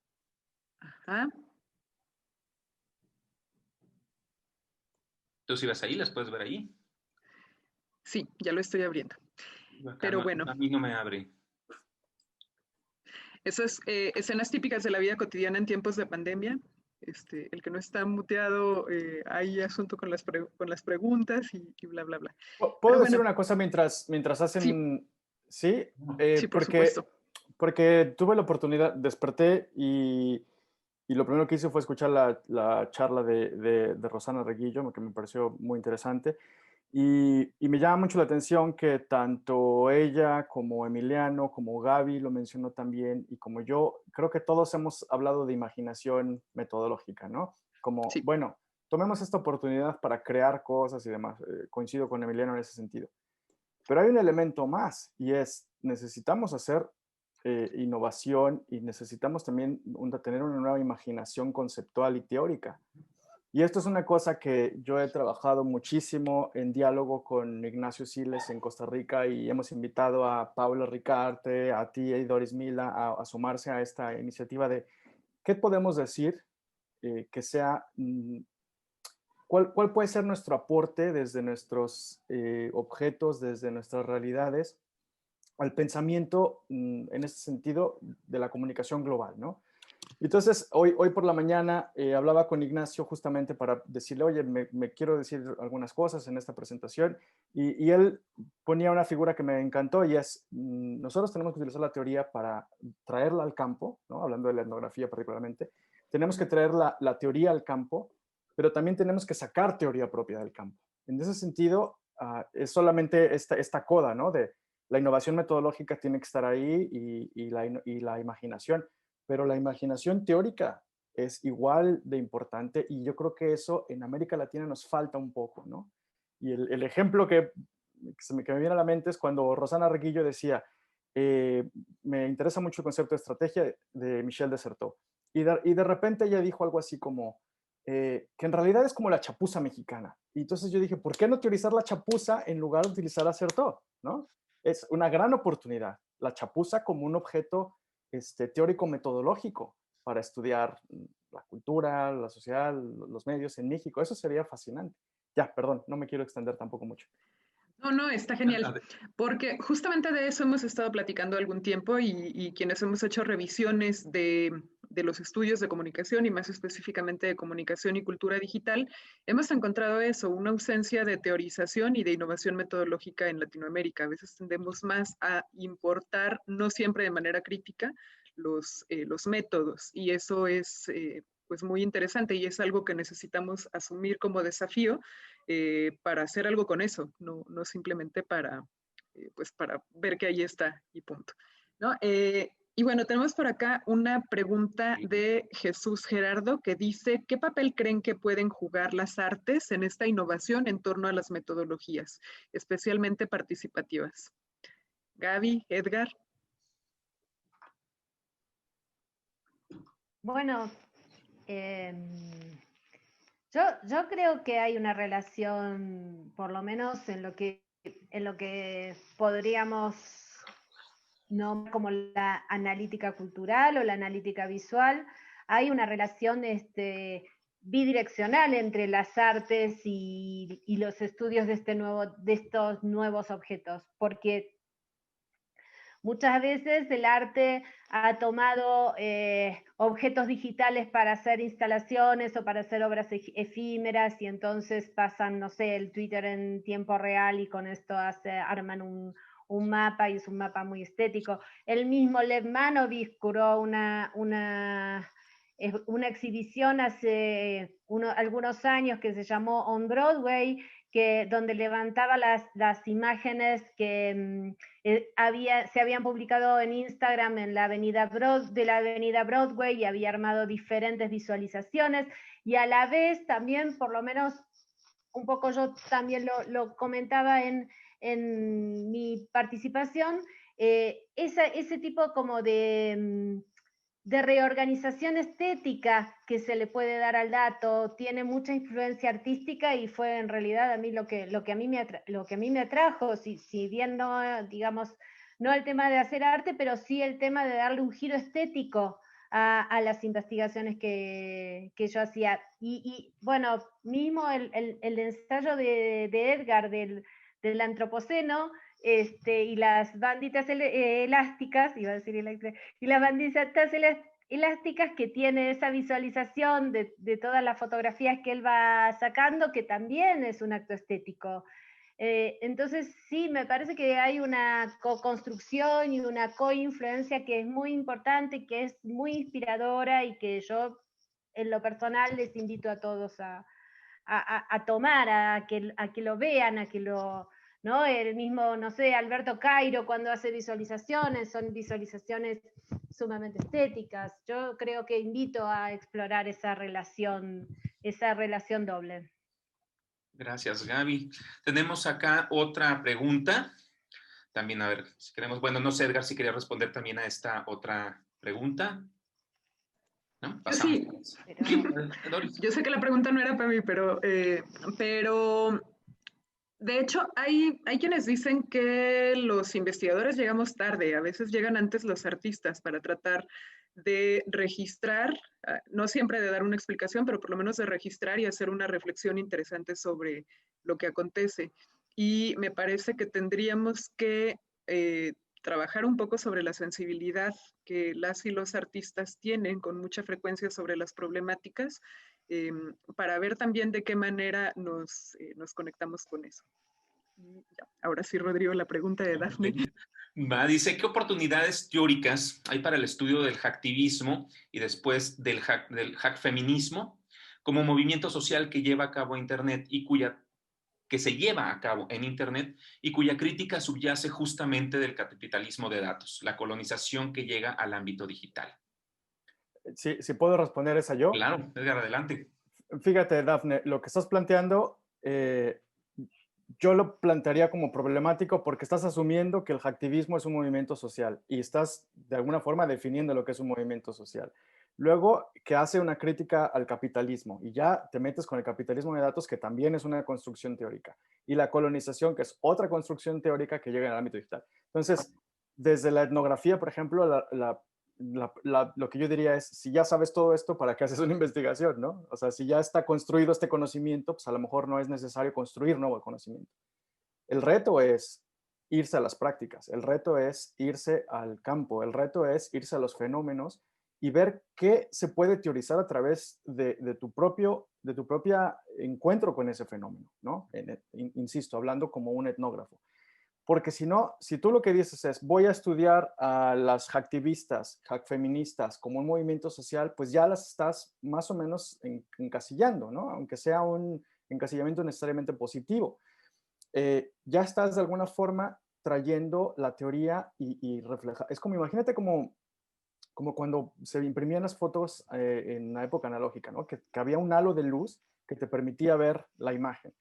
Ajá. ¿Tú si vas ahí? ¿Las puedes ver ahí? Sí, ya lo estoy abriendo. Pero bueno. A mí no me abre. Eso es escenas típicas de la vida cotidiana en tiempos de pandemia. El que no está muteado, hay asunto con las preguntas y bla, bla, bla. ¿Puedo decir una cosa mientras hacen...? Sí, sí, por supuesto. Porque tuve la oportunidad, desperté y lo primero que hice fue escuchar la charla de Rosana Reguillo, que me pareció muy interesante. Y me llama mucho la atención que tanto ella como Emiliano, como Gaby lo mencionó también, y como yo, creo que todos hemos hablado de imaginación metodológica, ¿no? Como, sí. Bueno, tomemos esta oportunidad para crear cosas y demás. Coincido con Emiliano en ese sentido. Pero hay un elemento más, y es, necesitamos hacer innovación y necesitamos también tener una nueva imaginación conceptual y teórica. Y esto es una cosa que yo he trabajado muchísimo en diálogo con Ignacio Siles en Costa Rica, y hemos invitado a Pablo Ricarte, a ti y Dorismila a sumarse a esta iniciativa de qué podemos decir que sea, cuál puede ser nuestro aporte desde nuestros objetos, desde nuestras realidades, al pensamiento en este sentido de la comunicación global, ¿no? Entonces, hoy por la mañana hablaba con Ignacio justamente para decirle, oye, me quiero decir algunas cosas en esta presentación, y él ponía una figura que me encantó, y es, nosotros tenemos que utilizar la teoría para traerla al campo, ¿no? Hablando de la etnografía particularmente, tenemos que traer la teoría al campo, pero también tenemos que sacar teoría propia del campo. En ese sentido, es solamente esta coda, ¿no? De la innovación metodológica tiene que estar ahí, y la imaginación. Pero la imaginación teórica es igual de importante, y yo creo que eso en América Latina nos falta un poco, ¿no? Y el ejemplo que me viene a la mente es cuando Rosana Reguillo decía, me interesa mucho el concepto de estrategia de Michel Desserteau. Y de repente ella dijo algo así como, que en realidad es como la chapuza mexicana. Y entonces yo dije, ¿por qué no teorizar la chapuza en lugar de utilizar a Desserteau, ¿no? Es una gran oportunidad. La chapuza como un objeto teórico-metodológico para estudiar la cultura, la sociedad, los medios en México. Eso sería fascinante. Ya, perdón, no me quiero extender tampoco mucho. No, está genial, porque justamente de eso hemos estado platicando algún tiempo, y quienes hemos hecho revisiones de los estudios de comunicación, y más específicamente de comunicación y cultura digital, hemos encontrado eso, una ausencia de teorización y de innovación metodológica en Latinoamérica. A veces tendemos más a importar, no siempre de manera crítica, los métodos, y eso es pues muy interesante, y es algo que necesitamos asumir como desafío para hacer algo con eso, no simplemente para pues para ver que ahí está y punto, ¿no? Y bueno, tenemos por acá una pregunta de Jesús Gerardo que dice, ¿qué papel creen que pueden jugar las artes en esta innovación en torno a las metodologías, especialmente participativas? Gaby, Edgar. Bueno, yo creo que hay una relación, por lo menos en lo que podríamos nombrar como la analítica cultural o la analítica visual, hay una relación bidireccional entre las artes y los estudios de estos nuevos objetos, porque muchas veces el arte ha tomado objetos digitales para hacer instalaciones o para hacer obras efímeras y entonces pasan, no sé, el Twitter en tiempo real y con esto arman un mapa y es un mapa muy estético. El mismo Lev Manovich curó una exhibición hace algunos años que se llamó On Broadway, donde levantaba las imágenes que se habían publicado en Instagram de la avenida Broadway y había armado diferentes visualizaciones y a la vez también, por lo menos un poco yo también lo comentaba en mi participación, ese tipo como de reorganización estética que se le puede dar al dato, tiene mucha influencia artística y fue en realidad a mí lo que a mí me atrajo, si bien no, digamos, no el tema de hacer arte, pero sí el tema de darle un giro estético a las investigaciones que yo hacía. Y bueno, mismo el ensayo de Edgar del antropoceno, y las banditas elásticas, iba a decir y las banditas elásticas que tiene esa visualización de todas las fotografías que él va sacando, que también es un acto estético. Entonces sí, me parece que hay una co-construcción y una co-influencia que es muy importante, que es muy inspiradora y que yo en lo personal les invito a todos a tomar, a que lo vean, a que lo... ¿no? El mismo, no sé, Alberto Cairo cuando hace visualizaciones, son visualizaciones sumamente estéticas. Yo creo que invito a explorar esa relación doble. Gracias, Gaby. Tenemos acá otra pregunta. También, a ver, si queremos, bueno, no sé, Edgar, si quería responder también a esta otra pregunta. ¿No? Pasamos. Sí, yo sé que la pregunta no era para mí, pero de hecho, hay quienes dicen que los investigadores llegamos tarde, a veces llegan antes los artistas para tratar de registrar, no siempre de dar una explicación, pero por lo menos de registrar y hacer una reflexión interesante sobre lo que acontece. Y me parece que tendríamos que trabajar un poco sobre la sensibilidad que las y los artistas tienen con mucha frecuencia sobre las problemáticas, para ver también de qué manera nos conectamos con eso. Ya, ahora sí, Rodrigo, la pregunta de Dafne. Dice, ¿qué oportunidades teóricas hay para el estudio del hacktivismo y después del hack feminismo como movimiento social que lleva a cabo Internet y que se lleva a cabo en Internet y cuya crítica subyace justamente del capitalismo de datos, la colonización que llega al ámbito digital? Sí, puedo responder esa yo. Claro, Edgar, adelante. Fíjate, Dafne, lo que estás planteando, yo lo plantearía como problemático porque estás asumiendo que el hacktivismo es un movimiento social y estás de alguna forma definiendo lo que es un movimiento social. Luego, que hace una crítica al capitalismo y ya te metes con el capitalismo de datos, que también es una construcción teórica, y la colonización, que es otra construcción teórica que llega al ámbito digital. Entonces, desde la etnografía, por ejemplo, lo que yo diría es, si ya sabes todo esto, ¿para qué haces una investigación, no? O sea, si ya está construido este conocimiento, pues a lo mejor no es necesario construir nuevo conocimiento. El reto es irse a las prácticas, el reto es irse al campo, el reto es irse a los fenómenos y ver qué se puede teorizar a través de tu propio encuentro con ese fenómeno, ¿no? Insisto, hablando como un etnógrafo. Porque si no, si tú lo que dices es voy a estudiar a las hacktivistas, hackfeministas como un movimiento social, pues ya las estás más o menos encasillando, ¿no? Aunque sea un encasillamiento necesariamente positivo. Ya estás de alguna forma trayendo la teoría y refleja. Es como, imagínate como cuando se imprimían las fotos en la época analógica, ¿no? Que había un halo de luz que te permitía ver la imagen.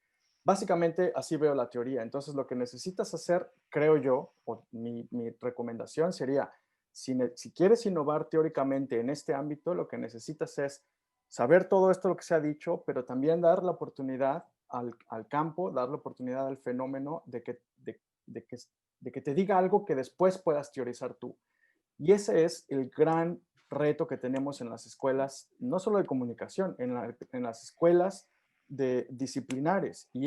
Básicamente así veo la teoría. Entonces lo que necesitas hacer, creo yo, o mi recomendación sería, si quieres innovar teóricamente en este ámbito, lo que necesitas es saber todo esto, lo que se ha dicho, pero también dar la oportunidad al campo, dar la oportunidad al fenómeno de que te diga algo que después puedas teorizar tú. Y ese es el gran reto que tenemos en las escuelas, no solo de comunicación, en las escuelas disciplinares, y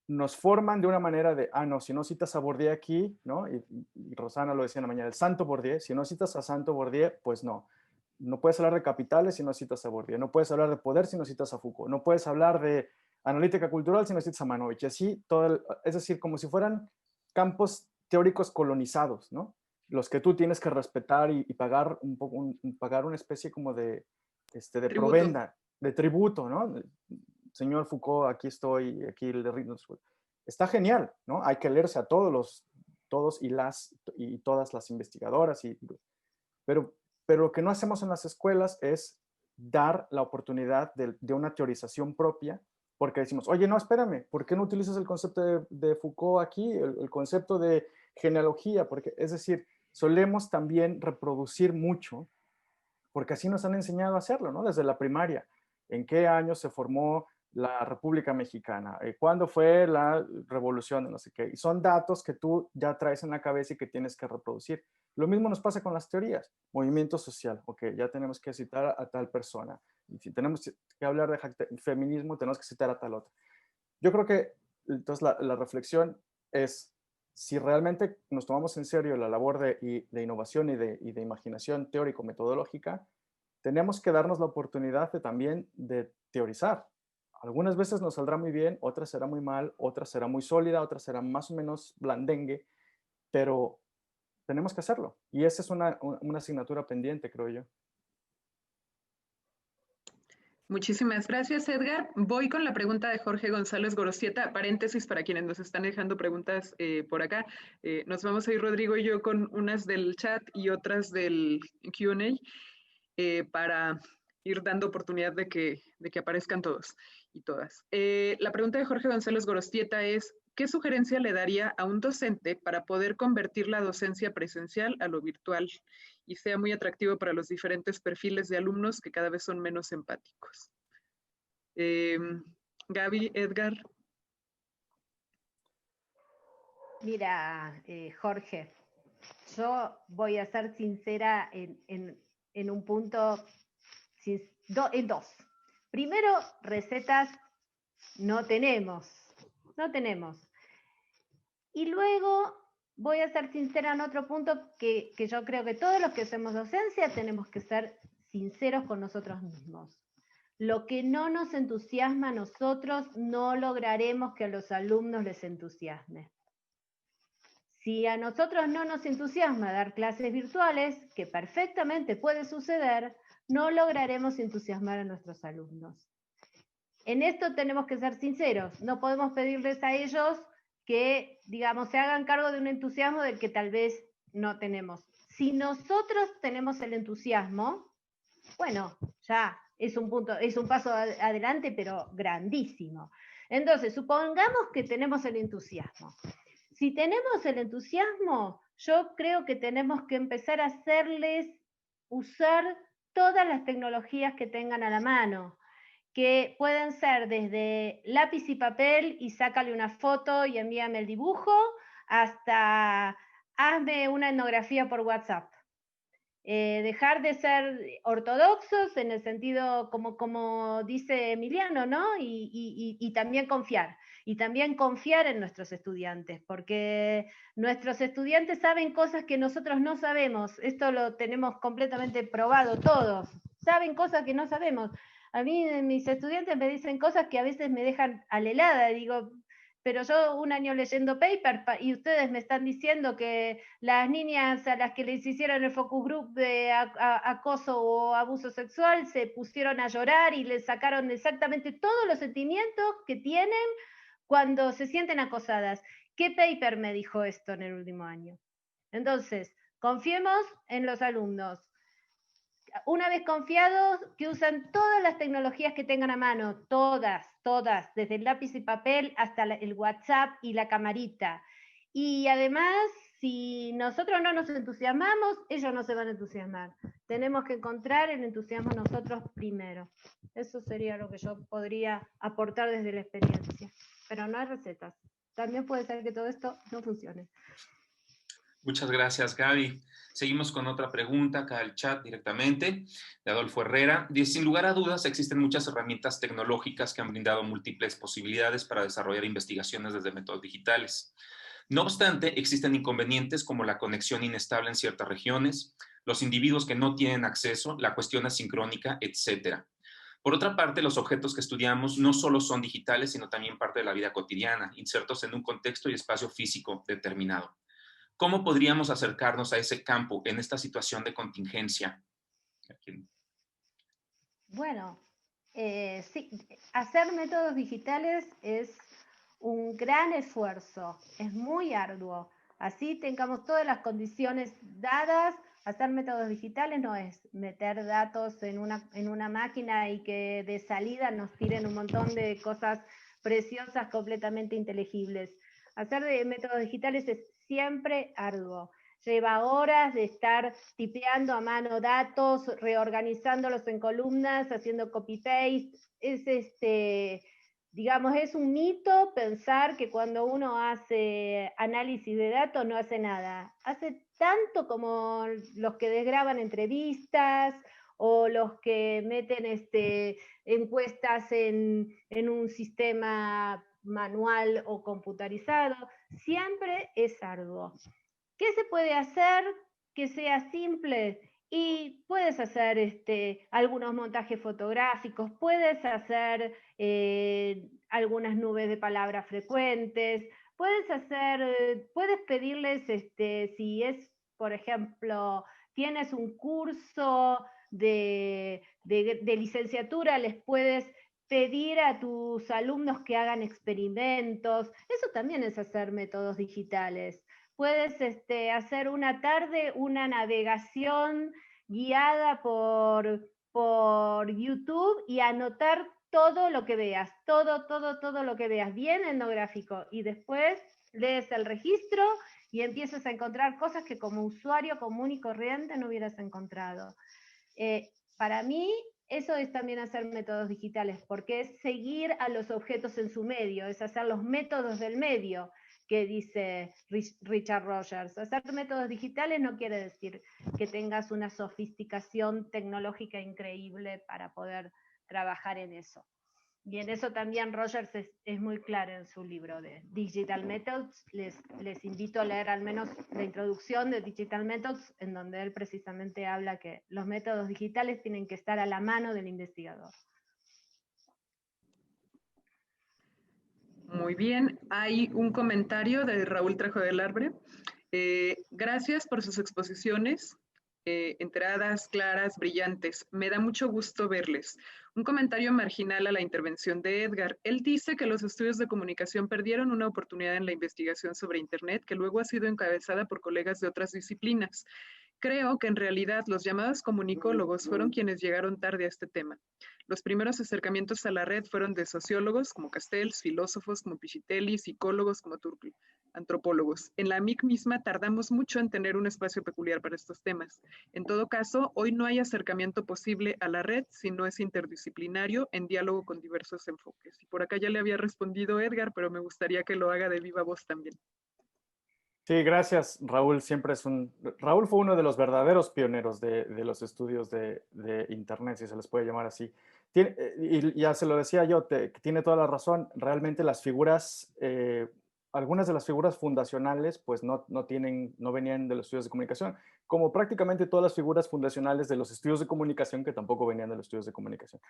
nos forman de una manera de, no, si no citas a Bourdieu aquí, ¿no? Y Rosana lo decía en la mañana, el santo Bourdieu, si no citas a santo Bourdieu, pues no. No puedes hablar de capitales si no citas a Bourdieu, no puedes hablar de poder si no citas a Foucault, no puedes hablar de analítica cultural si no citas a Manovich, y así es decir, como si fueran campos teóricos colonizados, ¿no? Los que tú tienes que respetar y pagar pagar una especie como de provenda, de tributo, ¿no? Señor Foucault, aquí estoy, aquí el de ritmo. Está genial, ¿no? Hay que leerse a todos y todas las investigadoras, pero lo que no hacemos en las escuelas es dar la oportunidad de una teorización propia, porque decimos, oye, no, espérame, ¿por qué no utilizas el concepto de Foucault aquí, el concepto de genealogía? Porque, es decir, solemos también reproducir mucho, porque así nos han enseñado a hacerlo, ¿no? Desde la primaria. ¿En qué año se formó la República Mexicana? ¿Cuándo fue la revolución? No sé qué. Y son datos que tú ya traes en la cabeza y que tienes que reproducir. Lo mismo nos pasa con las teorías. Movimiento social. Ok, ya tenemos que citar a tal persona. Y si tenemos que hablar de feminismo, tenemos que citar a tal otra. Yo creo que entonces la reflexión es, si realmente nos tomamos en serio la labor de innovación y de imaginación teórico-metodológica, tenemos que darnos la oportunidad también de teorizar. Algunas veces nos saldrá muy bien, otras será muy mal, otras será muy sólida, otras será más o menos blandengue, pero tenemos que hacerlo. Y esa es una asignatura pendiente, creo yo. Muchísimas gracias, Edgar. Voy con la pregunta de Jorge González Gorostieta. Paréntesis para quienes nos están dejando preguntas por acá. Nos vamos a ir, Rodrigo y yo, con unas del chat y otras del Q&A para ir dando oportunidad de que aparezcan todos y todas. La pregunta de Jorge González Gorostieta es, ¿qué sugerencia le daría a un docente para poder convertir la docencia presencial a lo virtual y sea muy atractivo para los diferentes perfiles de alumnos que cada vez son menos empáticos? Gaby, Edgar. Mira, Jorge, yo voy a ser sincera en un punto, en dos. Primero, recetas no tenemos. Y luego voy a ser sincera en otro punto que yo creo que todos los que hacemos docencia tenemos que ser sinceros con nosotros mismos. Lo que no nos entusiasma a nosotros, no lograremos que a los alumnos les entusiasme. Si a nosotros no nos entusiasma dar clases virtuales, que perfectamente puede suceder, no lograremos entusiasmar a nuestros alumnos. En esto tenemos que ser sinceros, no podemos pedirles a ellos que, digamos, se hagan cargo de un entusiasmo del que tal vez no tenemos. Si nosotros tenemos el entusiasmo, bueno, ya es un paso adelante, pero grandísimo. Entonces, supongamos que tenemos el entusiasmo. Si tenemos el entusiasmo, yo creo que tenemos que empezar a hacerles usar todas las tecnologías que tengan a la mano, que pueden ser desde lápiz y papel y sácale una foto y envíame el dibujo, hasta hazme una etnografía por WhatsApp. Dejar de ser ortodoxos en el sentido como dice Emiliano, ¿no? Y también confiar. Y también confiar en nuestros estudiantes, porque nuestros estudiantes saben cosas que nosotros no sabemos. Esto lo tenemos completamente probado todos. Saben cosas que no sabemos. A mí mis estudiantes me dicen cosas que a veces me dejan alelada. Digo, pero yo un año leyendo paper y ustedes me están diciendo que las niñas a las que les hicieron el focus group de acoso o abuso sexual se pusieron a llorar y les sacaron exactamente todos los sentimientos que tienen cuando se sienten acosadas. ¿Qué paper me dijo esto en el último año? Entonces, confiemos en los alumnos. Una vez confiados, que usan todas las tecnologías que tengan a mano, todas, desde el lápiz y papel hasta el WhatsApp y la camarita. Y además, si nosotros no nos entusiasmamos, ellos no se van a entusiasmar. Tenemos que encontrar el entusiasmo nosotros primero. Eso sería lo que yo podría aportar desde la experiencia. Pero no hay recetas. También puede ser que todo esto no funcione. Muchas gracias, Gaby. Seguimos con otra pregunta acá al chat directamente, de Adolfo Herrera. Dice, sin lugar a dudas, existen muchas herramientas tecnológicas que han brindado múltiples posibilidades para desarrollar investigaciones desde métodos digitales. No obstante, existen inconvenientes como la conexión inestable en ciertas regiones, los individuos que no tienen acceso, la cuestión asincrónica, etc. Por otra parte, los objetos que estudiamos no solo son digitales, sino también parte de la vida cotidiana, insertos en un contexto y espacio físico determinado. ¿Cómo podríamos acercarnos a ese campo en esta situación de contingencia? Bueno, sí, hacer métodos digitales es un gran esfuerzo, es muy arduo. Así tengamos todas las condiciones dadas, hacer métodos digitales no es meter datos en una máquina y que de salida nos tiren un montón de cosas preciosas completamente inteligibles. Hacer métodos digitales es siempre arduo. Lleva horas de estar tipeando a mano datos, reorganizándolos en columnas, haciendo copy-paste. Digamos, es un mito pensar que cuando uno hace análisis de datos no hace nada. Hace tanto como los que desgraban entrevistas o los que meten encuestas en un sistema manual o computarizado. Siempre es arduo. ¿Qué se puede hacer que sea simple? Y puedes hacer algunos montajes fotográficos, puedes hacer algunas nubes de palabras frecuentes, puedes pedirles, si es, por ejemplo, tienes un curso de licenciatura, les puedes pedir a tus alumnos que hagan experimentos. Eso también es hacer métodos digitales. Puedes hacer una tarde una navegación guiada por YouTube y anotar todo lo que veas, todo lo que veas, bien etnográfico. Y después lees el registro y empiezas a encontrar cosas que como usuario común y corriente no hubieras encontrado. Para mí, eso es también hacer métodos digitales, porque es seguir a los objetos en su medio, es hacer los métodos del medio, que dice Richard Rogers. Hacer métodos digitales no quiere decir que tengas una sofisticación tecnológica increíble para poder trabajar en eso. Y en eso también Rogers es muy claro en su libro de Digital Methods. Les invito a leer al menos la introducción de Digital Methods, en donde él precisamente habla que los métodos digitales tienen que estar a la mano del investigador. Muy bien, hay un comentario de Raúl Trejo del Arbre. Gracias por sus exposiciones, enteradas, claras, brillantes. Me da mucho gusto verles. Un comentario marginal a la intervención de Edgar. Él dice que los estudios de comunicación perdieron una oportunidad en la investigación sobre Internet que luego ha sido encabezada por colegas de otras disciplinas. Creo que en realidad los llamados comunicólogos fueron quienes llegaron tarde a este tema. Los primeros acercamientos a la red fueron de sociólogos como Castells, filósofos como Pichitelli, psicólogos como Turkle, antropólogos. En la MIC misma tardamos mucho en tener un espacio peculiar para estos temas. En todo caso, hoy no hay acercamiento posible a la red si no es interdisciplinario en diálogo con diversos enfoques. Y por acá ya le había respondido Edgar, pero me gustaría que lo haga de viva voz también. Sí, gracias, Raúl. Raúl fue uno de los verdaderos pioneros de los estudios de Internet, si se les puede llamar así. Y ya se lo decía yo, tiene toda la razón. Realmente las figuras, algunas de las figuras fundacionales, pues no venían de los estudios de comunicación, como prácticamente todas las figuras fundacionales de los estudios de comunicación que tampoco venían de los estudios de comunicación.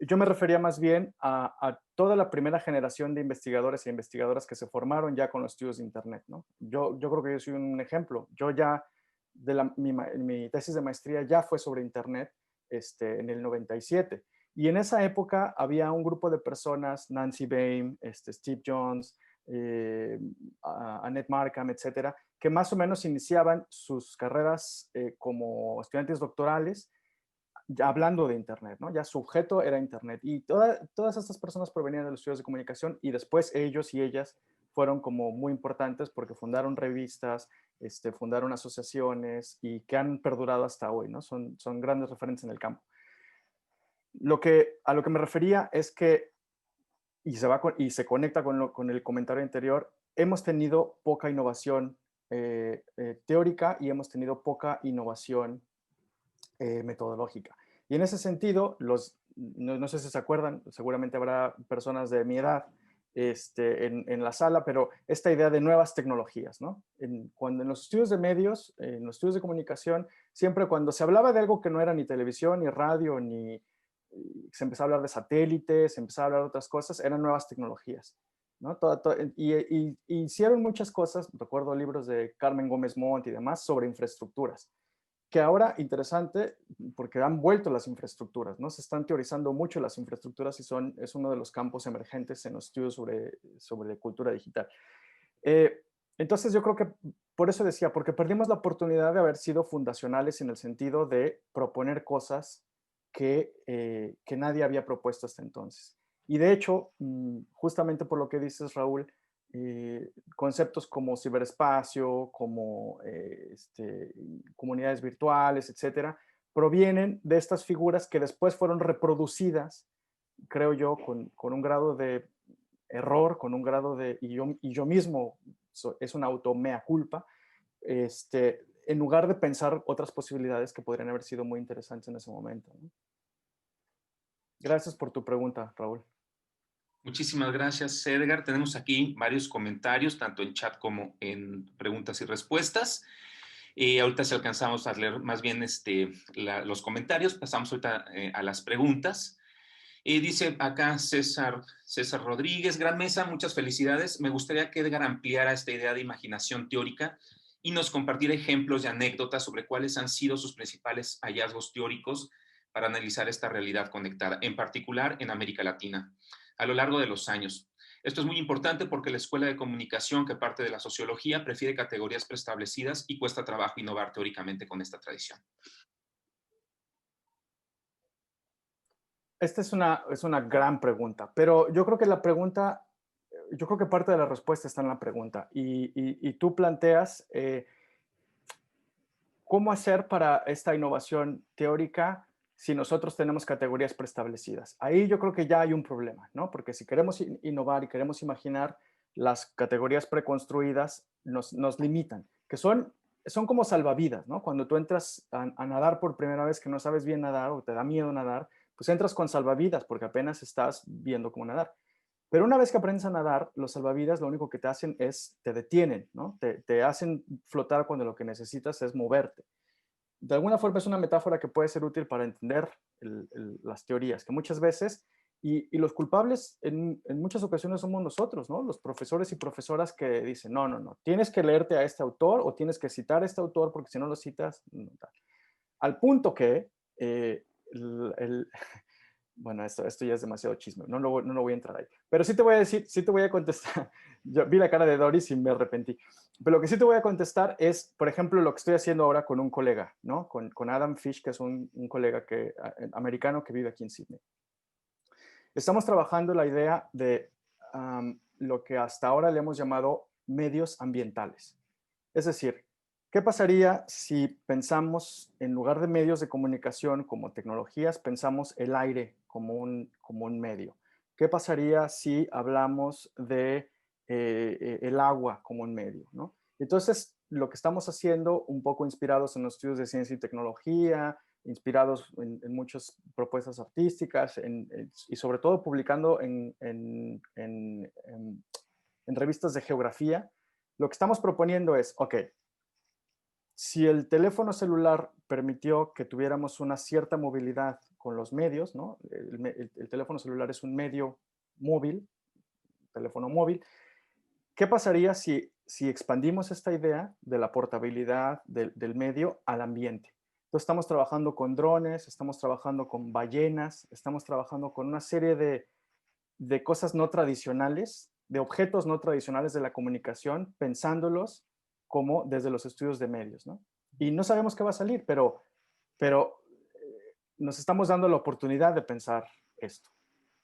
Yo me refería más bien a toda la primera generación de investigadores e investigadoras que se formaron ya con los estudios de Internet, ¿no? Yo creo que yo soy un ejemplo. Yo ya, mi tesis de maestría ya fue sobre Internet en el 97. Y en esa época había un grupo de personas, Nancy Bain, Steve Jones, Annette Markham, etcétera, que más o menos iniciaban sus carreras como estudiantes doctorales ya hablando de Internet, ¿no? Ya su objeto era Internet. Y todas estas personas provenían de los estudios de comunicación y después ellos y ellas fueron como muy importantes porque fundaron revistas, fundaron asociaciones y que han perdurado hasta hoy, ¿no? Son grandes referentes en el campo. A lo que me refería es que, y se conecta con el comentario anterior, hemos tenido poca innovación teórica y hemos tenido poca innovación metodológica. Y en ese sentido, no sé si se acuerdan, seguramente habrá personas de mi edad en la sala, pero esta idea de nuevas tecnologías, ¿no? Cuando en los estudios de medios, en los estudios de comunicación, siempre cuando se hablaba de algo que no era ni televisión, ni radio, ni se empezaba a hablar de satélites, se empezaba a hablar de otras cosas, eran nuevas tecnologías, ¿no? Y hicieron muchas cosas, recuerdo libros de Carmen Gómez Montt y demás, sobre infraestructuras, que ahora, interesante, porque han vuelto las infraestructuras, ¿no? Se están teorizando mucho las infraestructuras y es uno de los campos emergentes en los estudios sobre cultura digital. Entonces yo creo que por eso decía, porque perdimos la oportunidad de haber sido fundacionales en el sentido de proponer cosas que nadie había propuesto hasta entonces. Y de hecho, justamente por lo que dices, Raúl, conceptos como ciberespacio, como comunidades virtuales, etcétera, provienen de estas figuras que después fueron reproducidas, creo yo, con un grado de error, con un grado de, y yo mismo, es una auto mea culpa, en lugar de pensar otras posibilidades que podrían haber sido muy interesantes en ese momento, ¿no? Gracias por tu pregunta, Raúl. Muchísimas gracias, Edgar. Tenemos aquí varios comentarios, tanto en chat como en preguntas y respuestas. Ahorita si alcanzamos a leer más bien los comentarios, pasamos ahorita a las preguntas. Dice acá César Rodríguez, gran mesa, muchas felicidades. Me gustaría que Edgar ampliara esta idea de imaginación teórica y nos compartiera ejemplos y anécdotas sobre cuáles han sido sus principales hallazgos teóricos para analizar esta realidad conectada, en particular en América Latina, a lo largo de los años. Esto es muy importante porque la escuela de comunicación, que parte de la sociología, prefiere categorías preestablecidas y cuesta trabajo innovar teóricamente con esta tradición. Esta es una gran pregunta, pero yo creo que parte de la respuesta está en la pregunta. Y tú planteas cómo hacer para esta innovación teórica si nosotros tenemos categorías preestablecidas. Ahí yo creo que ya hay un problema, ¿no? Porque si queremos innovar y queremos imaginar, las categorías preconstruidas nos limitan, que son como salvavidas, ¿no? Cuando tú entras a nadar por primera vez que no sabes bien nadar o te da miedo nadar, pues entras con salvavidas porque apenas estás viendo cómo nadar. Pero una vez que aprendes a nadar, los salvavidas lo único que te hacen es, te detienen, ¿no? Te hacen flotar cuando lo que necesitas es moverte. De alguna forma es una metáfora que puede ser útil para entender las teorías, que muchas veces, y los culpables en muchas ocasiones somos nosotros, ¿no? Los profesores y profesoras que dicen, no, tienes que leerte a este autor o tienes que citar a este autor porque si no lo citas, no, tal. Al punto que bueno, esto ya es demasiado chisme, no lo voy a entrar ahí. Pero sí te voy a decir, sí te voy a contestar. Yo vi la cara de Doris y me arrepentí. Pero lo que sí te voy a contestar es, por ejemplo, lo que estoy haciendo ahora con un colega, ¿no? Con Adam Fish, que es un colega americano que vive aquí en Sydney. Estamos trabajando la idea de lo que hasta ahora le hemos llamado medios ambientales. Es decir, ¿qué pasaría si pensamos, en lugar de medios de comunicación como tecnologías, pensamos el aire como un medio? ¿Qué pasaría si hablamos de el agua como un medio, ¿no? Entonces, lo que estamos haciendo, un poco inspirados en los estudios de ciencia y tecnología, inspirados en muchas propuestas artísticas y sobre todo publicando en revistas de geografía, lo que estamos proponiendo es, ok, si el teléfono celular permitió que tuviéramos una cierta movilidad con los medios, ¿no? El teléfono celular es un medio móvil, teléfono móvil. ¿Qué pasaría si expandimos esta idea de la portabilidad del medio al ambiente? Entonces estamos trabajando con drones, estamos trabajando con ballenas, estamos trabajando con una serie de cosas no tradicionales, de objetos no tradicionales de la comunicación, pensándolos como desde los estudios de medios, ¿no? Y no sabemos qué va a salir, pero nos estamos dando la oportunidad de pensar esto.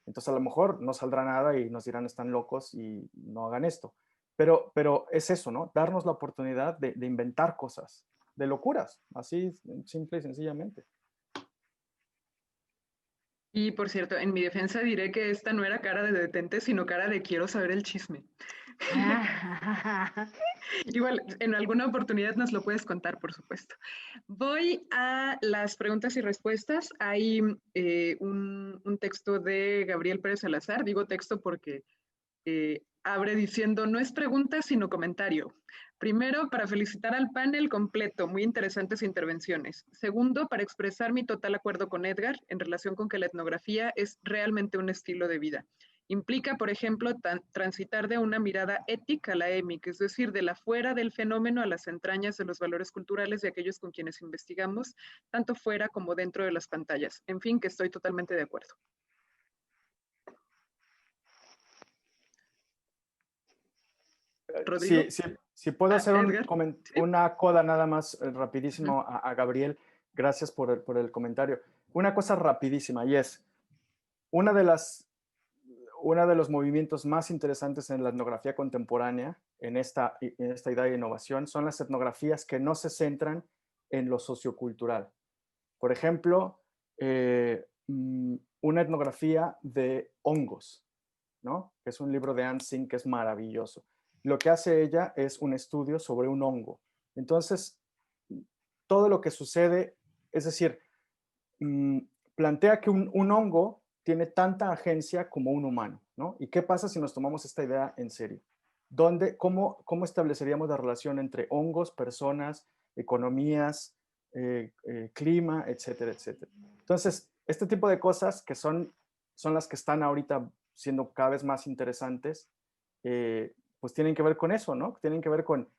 Entonces a lo mejor no saldrá nada y nos dirán están locos y no hagan esto. Pero es eso, ¿no? Darnos la oportunidad de inventar cosas, de locuras, así simple y sencillamente. Y por cierto, en mi defensa diré que esta no era cara de detente, sino cara de quiero saber el chisme. Igual, en alguna oportunidad nos lo puedes contar, por supuesto. Voy a las preguntas y respuestas. Hay un texto de Gabriel Pérez Salazar. Digo texto porque abre diciendo, no es pregunta, sino comentario. Primero, para felicitar al panel completo, muy interesantes intervenciones. Segundo, para expresar mi total acuerdo con Edgar en relación con que la etnografía es realmente un estilo de vida. Implica, por ejemplo, transitar de una mirada ética a la émica, es decir, de la fuera del fenómeno a las entrañas de los valores culturales de aquellos con quienes investigamos, tanto fuera como dentro de las pantallas. En fin, que estoy totalmente de acuerdo. ¿Rodrigo? Sí, puedo hacer una coda nada más rapidísimo a Gabriel. Gracias por el comentario. Una cosa rapidísima, y es, uno de los movimientos más interesantes en la etnografía contemporánea, en esta idea de innovación, son las etnografías que no se centran en lo sociocultural. Por ejemplo, una etnografía de hongos, ¿no? Que es un libro de Anne Singh que es maravilloso. Lo que hace ella es un estudio sobre un hongo. Entonces, todo lo que sucede, es decir, plantea que un hongo tiene tanta agencia como un humano, ¿no? ¿Y qué pasa si nos tomamos esta idea en serio? ¿Cómo estableceríamos la relación entre hongos, personas, economías, clima, etcétera, etcétera? Entonces, este tipo de cosas que son las que están ahorita siendo cada vez más interesantes, pues tienen que ver con eso, ¿no? Tienen que ver con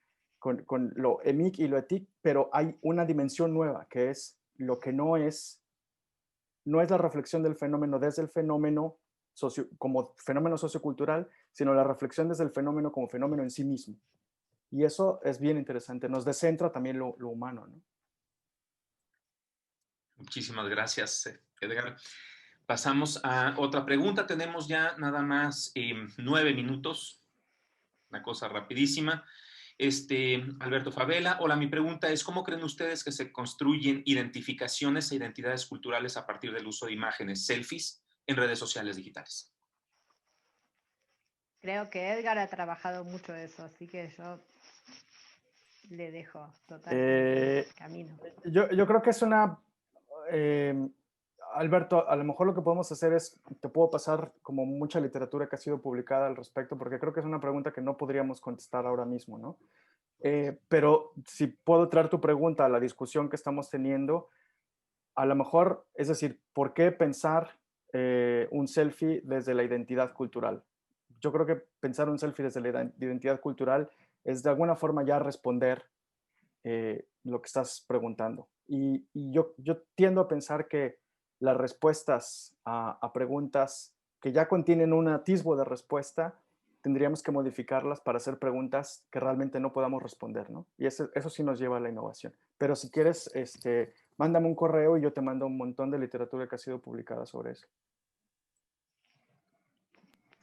lo EMIC y lo ETIC, pero hay una dimensión nueva, que es lo que no es la reflexión del fenómeno desde el fenómeno como fenómeno sociocultural, sino la reflexión desde el fenómeno como fenómeno en sí mismo. Y eso es bien interesante, nos descentra también lo humano, ¿no? Muchísimas gracias, Edgar. Pasamos a otra pregunta. Tenemos ya nada más 9 minutos. Una cosa rapidísima. Alberto Favela. Hola, mi pregunta es, ¿cómo creen ustedes que se construyen identificaciones e identidades culturales a partir del uso de imágenes, selfies, en redes sociales digitales? Creo que Edgar ha trabajado mucho eso, así que yo le dejo totalmente el camino. Yo creo que es una... Alberto, a lo mejor lo que podemos hacer es, te puedo pasar como mucha literatura que ha sido publicada al respecto, porque creo que es una pregunta que no podríamos contestar ahora mismo, ¿no? Pero si puedo traer tu pregunta a la discusión que estamos teniendo, a lo mejor, es decir, ¿por qué pensar un selfie desde la identidad cultural? Yo creo que pensar un selfie desde la identidad cultural es de alguna forma ya responder lo que estás preguntando. Y yo tiendo a pensar que las respuestas a preguntas que ya contienen un atisbo de respuesta, tendríamos que modificarlas para hacer preguntas que realmente no podamos responder, ¿no? Y eso sí nos lleva a la innovación. Pero si quieres, mándame un correo y yo te mando un montón de literatura que ha sido publicada sobre eso.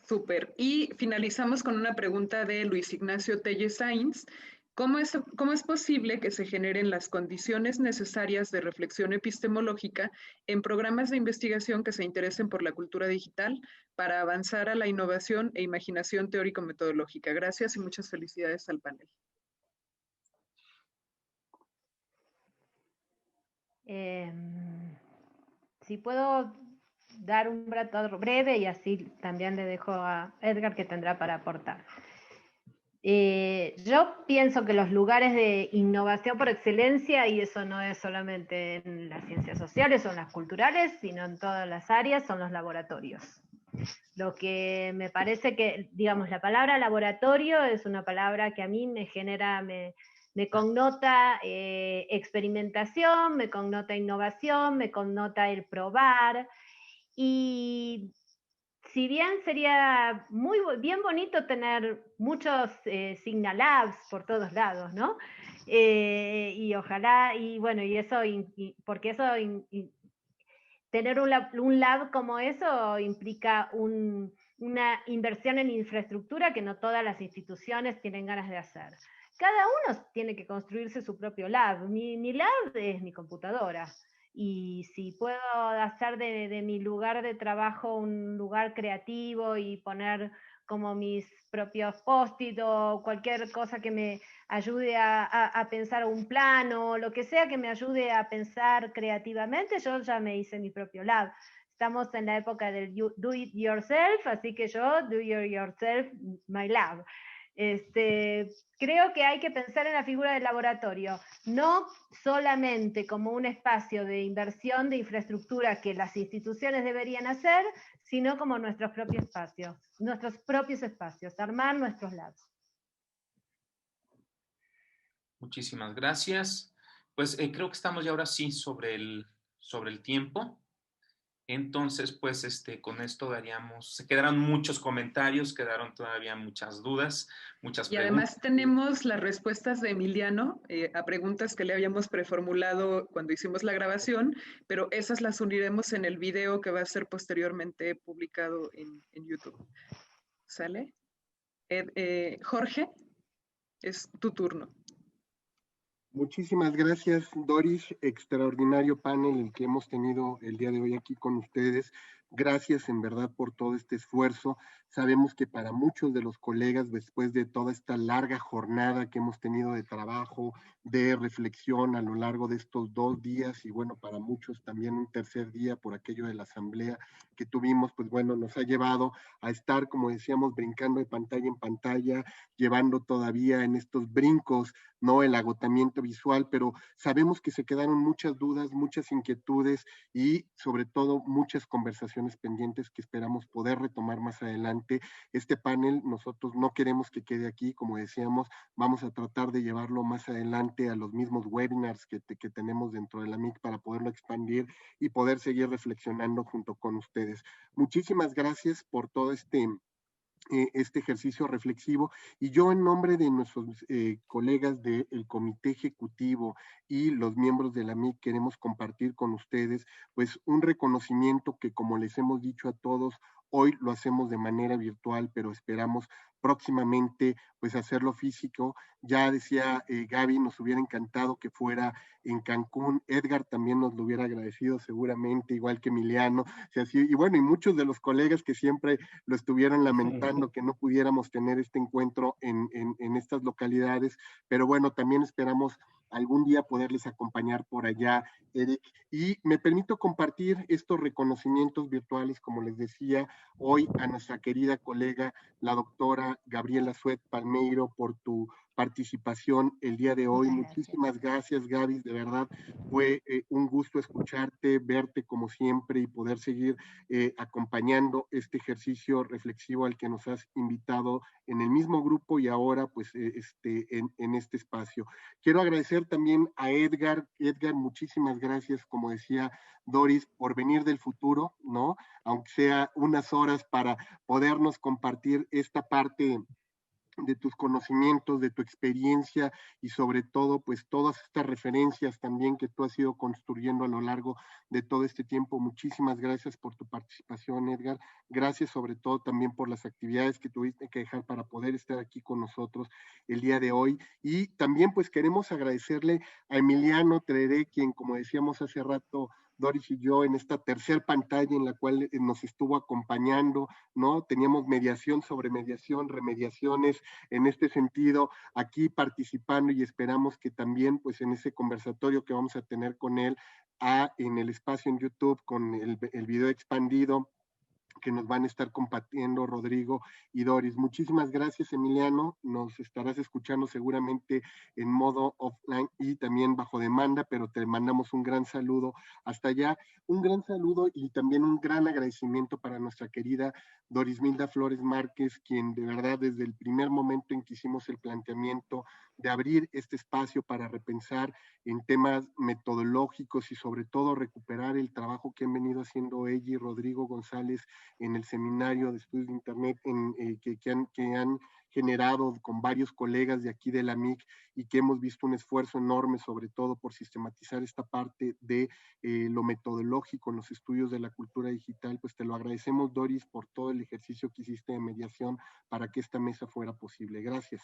Súper. Y finalizamos con una pregunta de Luis Ignacio Telle Sainz. ¿Cómo es posible que se generen las condiciones necesarias de reflexión epistemológica en programas de investigación que se interesen por la cultura digital para avanzar a la innovación e imaginación teórico-metodológica? Gracias y muchas felicidades al panel. Si puedo dar un rato breve y así también le dejo a Edgar que tendrá para aportar. Yo pienso que los lugares de innovación por excelencia, y eso no es solamente en las ciencias sociales o en las culturales, sino en todas las áreas, son los laboratorios. Lo que me parece que, digamos, la palabra laboratorio es una palabra que a mí me genera, me me connota experimentación, me connota innovación, me connota el probar. Y si bien sería bien bonito tener muchos Signalabs por todos lados, ¿no? Y ojalá, y bueno, y eso, porque eso, tener un lab como eso implica una inversión en infraestructura que no todas las instituciones tienen ganas de hacer. Cada uno tiene que construirse su propio lab. Mi lab es mi computadora. Y si puedo hacer de mi lugar de trabajo un lugar creativo y poner como mis propios post-it o cualquier cosa que me ayude a pensar un plano, lo que sea que me ayude a pensar creativamente, yo ya me hice mi propio lab. Estamos en la época del do it yourself, así que yo do it yourself my lab. Creo que hay que pensar en la figura del laboratorio, no solamente como un espacio de inversión de infraestructura que las instituciones deberían hacer, sino como nuestros propios espacios, armar nuestros labs. Muchísimas gracias. Pues creo que estamos ya ahora sí sobre el tiempo. Entonces, pues con esto se quedaron muchos comentarios, quedaron todavía muchas dudas, muchas Y preguntas. además tenemos las respuestas de Emiliano a preguntas que le habíamos preformulado cuando hicimos la grabación, pero esas las uniremos en el video que va a ser posteriormente publicado en YouTube. ¿Sale? Jorge, es tu turno. Muchísimas gracias, Doris. Extraordinario panel el que hemos tenido el día de hoy aquí con ustedes. Gracias en verdad por todo este esfuerzo. Sabemos que para muchos de los colegas, después de toda esta larga jornada que hemos tenido de trabajo, de reflexión a lo largo de estos 2 días, y bueno, para muchos también un tercer día por aquello de la asamblea que tuvimos, pues bueno, nos ha llevado a estar, como decíamos, brincando de pantalla en pantalla, llevando todavía en estos brincos, ¿no?, el agotamiento visual, pero sabemos que se quedaron muchas dudas, muchas inquietudes y sobre todo muchas conversaciones pendientes que esperamos poder retomar más adelante. Este panel nosotros no queremos que quede aquí, como decíamos, vamos a tratar de llevarlo más adelante a los mismos webinars que tenemos dentro de la MIC para poderlo expandir y poder seguir reflexionando junto con ustedes. Muchísimas gracias por todo este ejercicio reflexivo, y yo en nombre de nuestros colegas del comité ejecutivo y los miembros de la MIC queremos compartir con ustedes pues un reconocimiento que, como les hemos dicho a todos, hoy lo hacemos de manera virtual, pero esperamos próximamente pues hacerlo físico. Ya decía Gaby, nos hubiera encantado que fuera en Cancún. Edgar también nos lo hubiera agradecido seguramente, igual que Emiliano. Y bueno, y muchos de los colegas que siempre lo estuvieron lamentando que no pudiéramos tener este encuentro en estas localidades, pero bueno, también esperamos algún día poderles acompañar por allá, Eric. Y me permito compartir estos reconocimientos virtuales, como les decía, hoy a nuestra querida colega, la doctora Gabriela Suet Palmeiro, por tu participación el día de hoy. Muchísimas gracias, Gaby, de verdad fue un gusto escucharte, verte como siempre y poder seguir acompañando este ejercicio reflexivo al que nos has invitado en el mismo grupo y ahora pues en este espacio. Quiero agradecer también a Edgar. Edgar, muchísimas gracias, como decía Doris, por venir del futuro, ¿no? Aunque sea unas horas para podernos compartir esta parte de tus conocimientos, de tu experiencia y sobre todo, pues todas estas referencias también que tú has ido construyendo a lo largo de todo este tiempo. Muchísimas gracias por tu participación, Edgar. Gracias sobre todo también por las actividades que tuviste que dejar para poder estar aquí con nosotros el día de hoy. Y también pues queremos agradecerle a Emiliano Treré, quien, como decíamos hace rato, Doris y yo, en esta tercer pantalla en la cual nos estuvo acompañando, ¿no? Teníamos mediación sobre mediación, remediaciones en este sentido, aquí participando, y esperamos que también, pues en ese conversatorio que vamos a tener con él en el espacio en YouTube, con el video expandido, que nos van a estar compartiendo Rodrigo y Doris. Muchísimas gracias, Emiliano. Nos estarás escuchando seguramente en modo offline y también bajo demanda, pero te mandamos un gran saludo hasta allá. Un gran saludo y también un gran agradecimiento para nuestra querida Dorismilda Flores Márquez, quien de verdad desde el primer momento en que hicimos el planteamiento de abrir este espacio para repensar en temas metodológicos y sobre todo recuperar el trabajo que han venido haciendo ella y Rodrigo González en el seminario de estudios de Internet que han generado con varios colegas de aquí de la MIC y que hemos visto un esfuerzo enorme sobre todo por sistematizar esta parte de lo metodológico en los estudios de la cultura digital. Pues te lo agradecemos, Doris, por todo el ejercicio que hiciste de mediación para que esta mesa fuera posible. Gracias.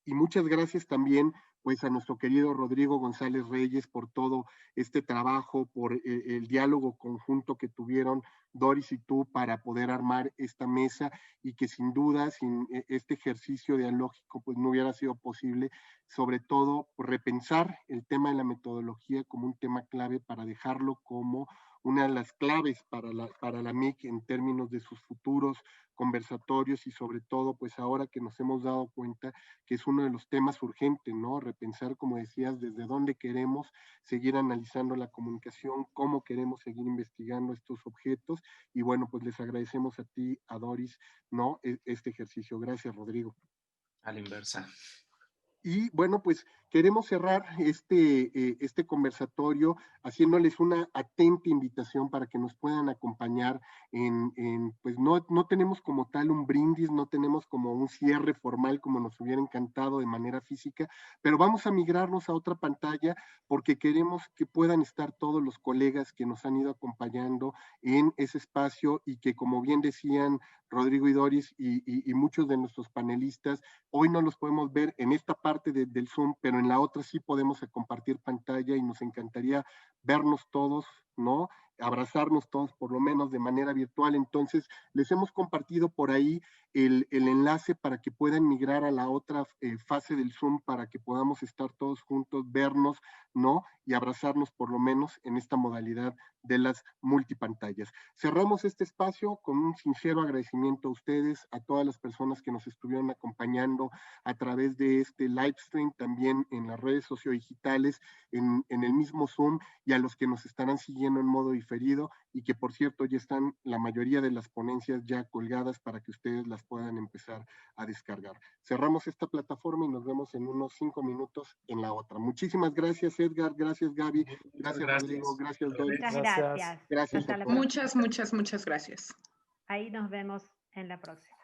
Y muchas gracias también pues a nuestro querido Rodrigo González Reyes por todo este trabajo, por el diálogo conjunto que tuvieron Doris y tú para poder armar esta mesa, y que sin duda, sin este ejercicio dialógico, pues no hubiera sido posible, sobre todo repensar el tema de la metodología como un tema clave para dejarlo como una de las claves para la MIC en términos de sus futuros conversatorios, y sobre todo, pues ahora que nos hemos dado cuenta que es uno de los temas urgentes, ¿no? Repensar, como decías, desde dónde queremos seguir analizando la comunicación, cómo queremos seguir investigando estos objetos, y bueno, pues les agradecemos a ti, a Doris, ¿no? Este ejercicio. Gracias, Rodrigo. A la inversa. Y bueno, pues queremos cerrar este conversatorio haciéndoles una atenta invitación para que nos puedan acompañar pues no tenemos como tal un brindis, no tenemos como un cierre formal como nos hubiera encantado de manera física, pero vamos a migrarnos a otra pantalla porque queremos que puedan estar todos los colegas que nos han ido acompañando en ese espacio, y que, como bien decían Rodrigo y Doris y muchos de nuestros panelistas, hoy no los podemos ver en esta parte del Zoom, pero en la otra sí podemos compartir pantalla, y nos encantaría vernos todos, ¿no? Abrazarnos todos, por lo menos de manera virtual. Entonces, les hemos compartido por ahí el enlace para que puedan migrar a la otra fase del Zoom, para que podamos estar todos juntos, vernos, ¿no? Y abrazarnos por lo menos en esta modalidad de las multipantallas. Cerramos este espacio con un sincero agradecimiento a ustedes, a todas las personas que nos estuvieron acompañando a través de este live stream, también en las redes sociodigitales, en el mismo Zoom, y a los que nos estarán siguiendo en modo diferido, y que por cierto ya están la mayoría de las ponencias ya colgadas para que ustedes las puedan empezar a descargar. Cerramos esta plataforma y nos vemos en unos 5 minutos en la otra. Muchísimas gracias, Edgar, gracias, Gaby, gracias, Rodrigo, gracias, Doris. Muchas gracias. Gracias. Muchas gracias. Ahí nos vemos en la próxima.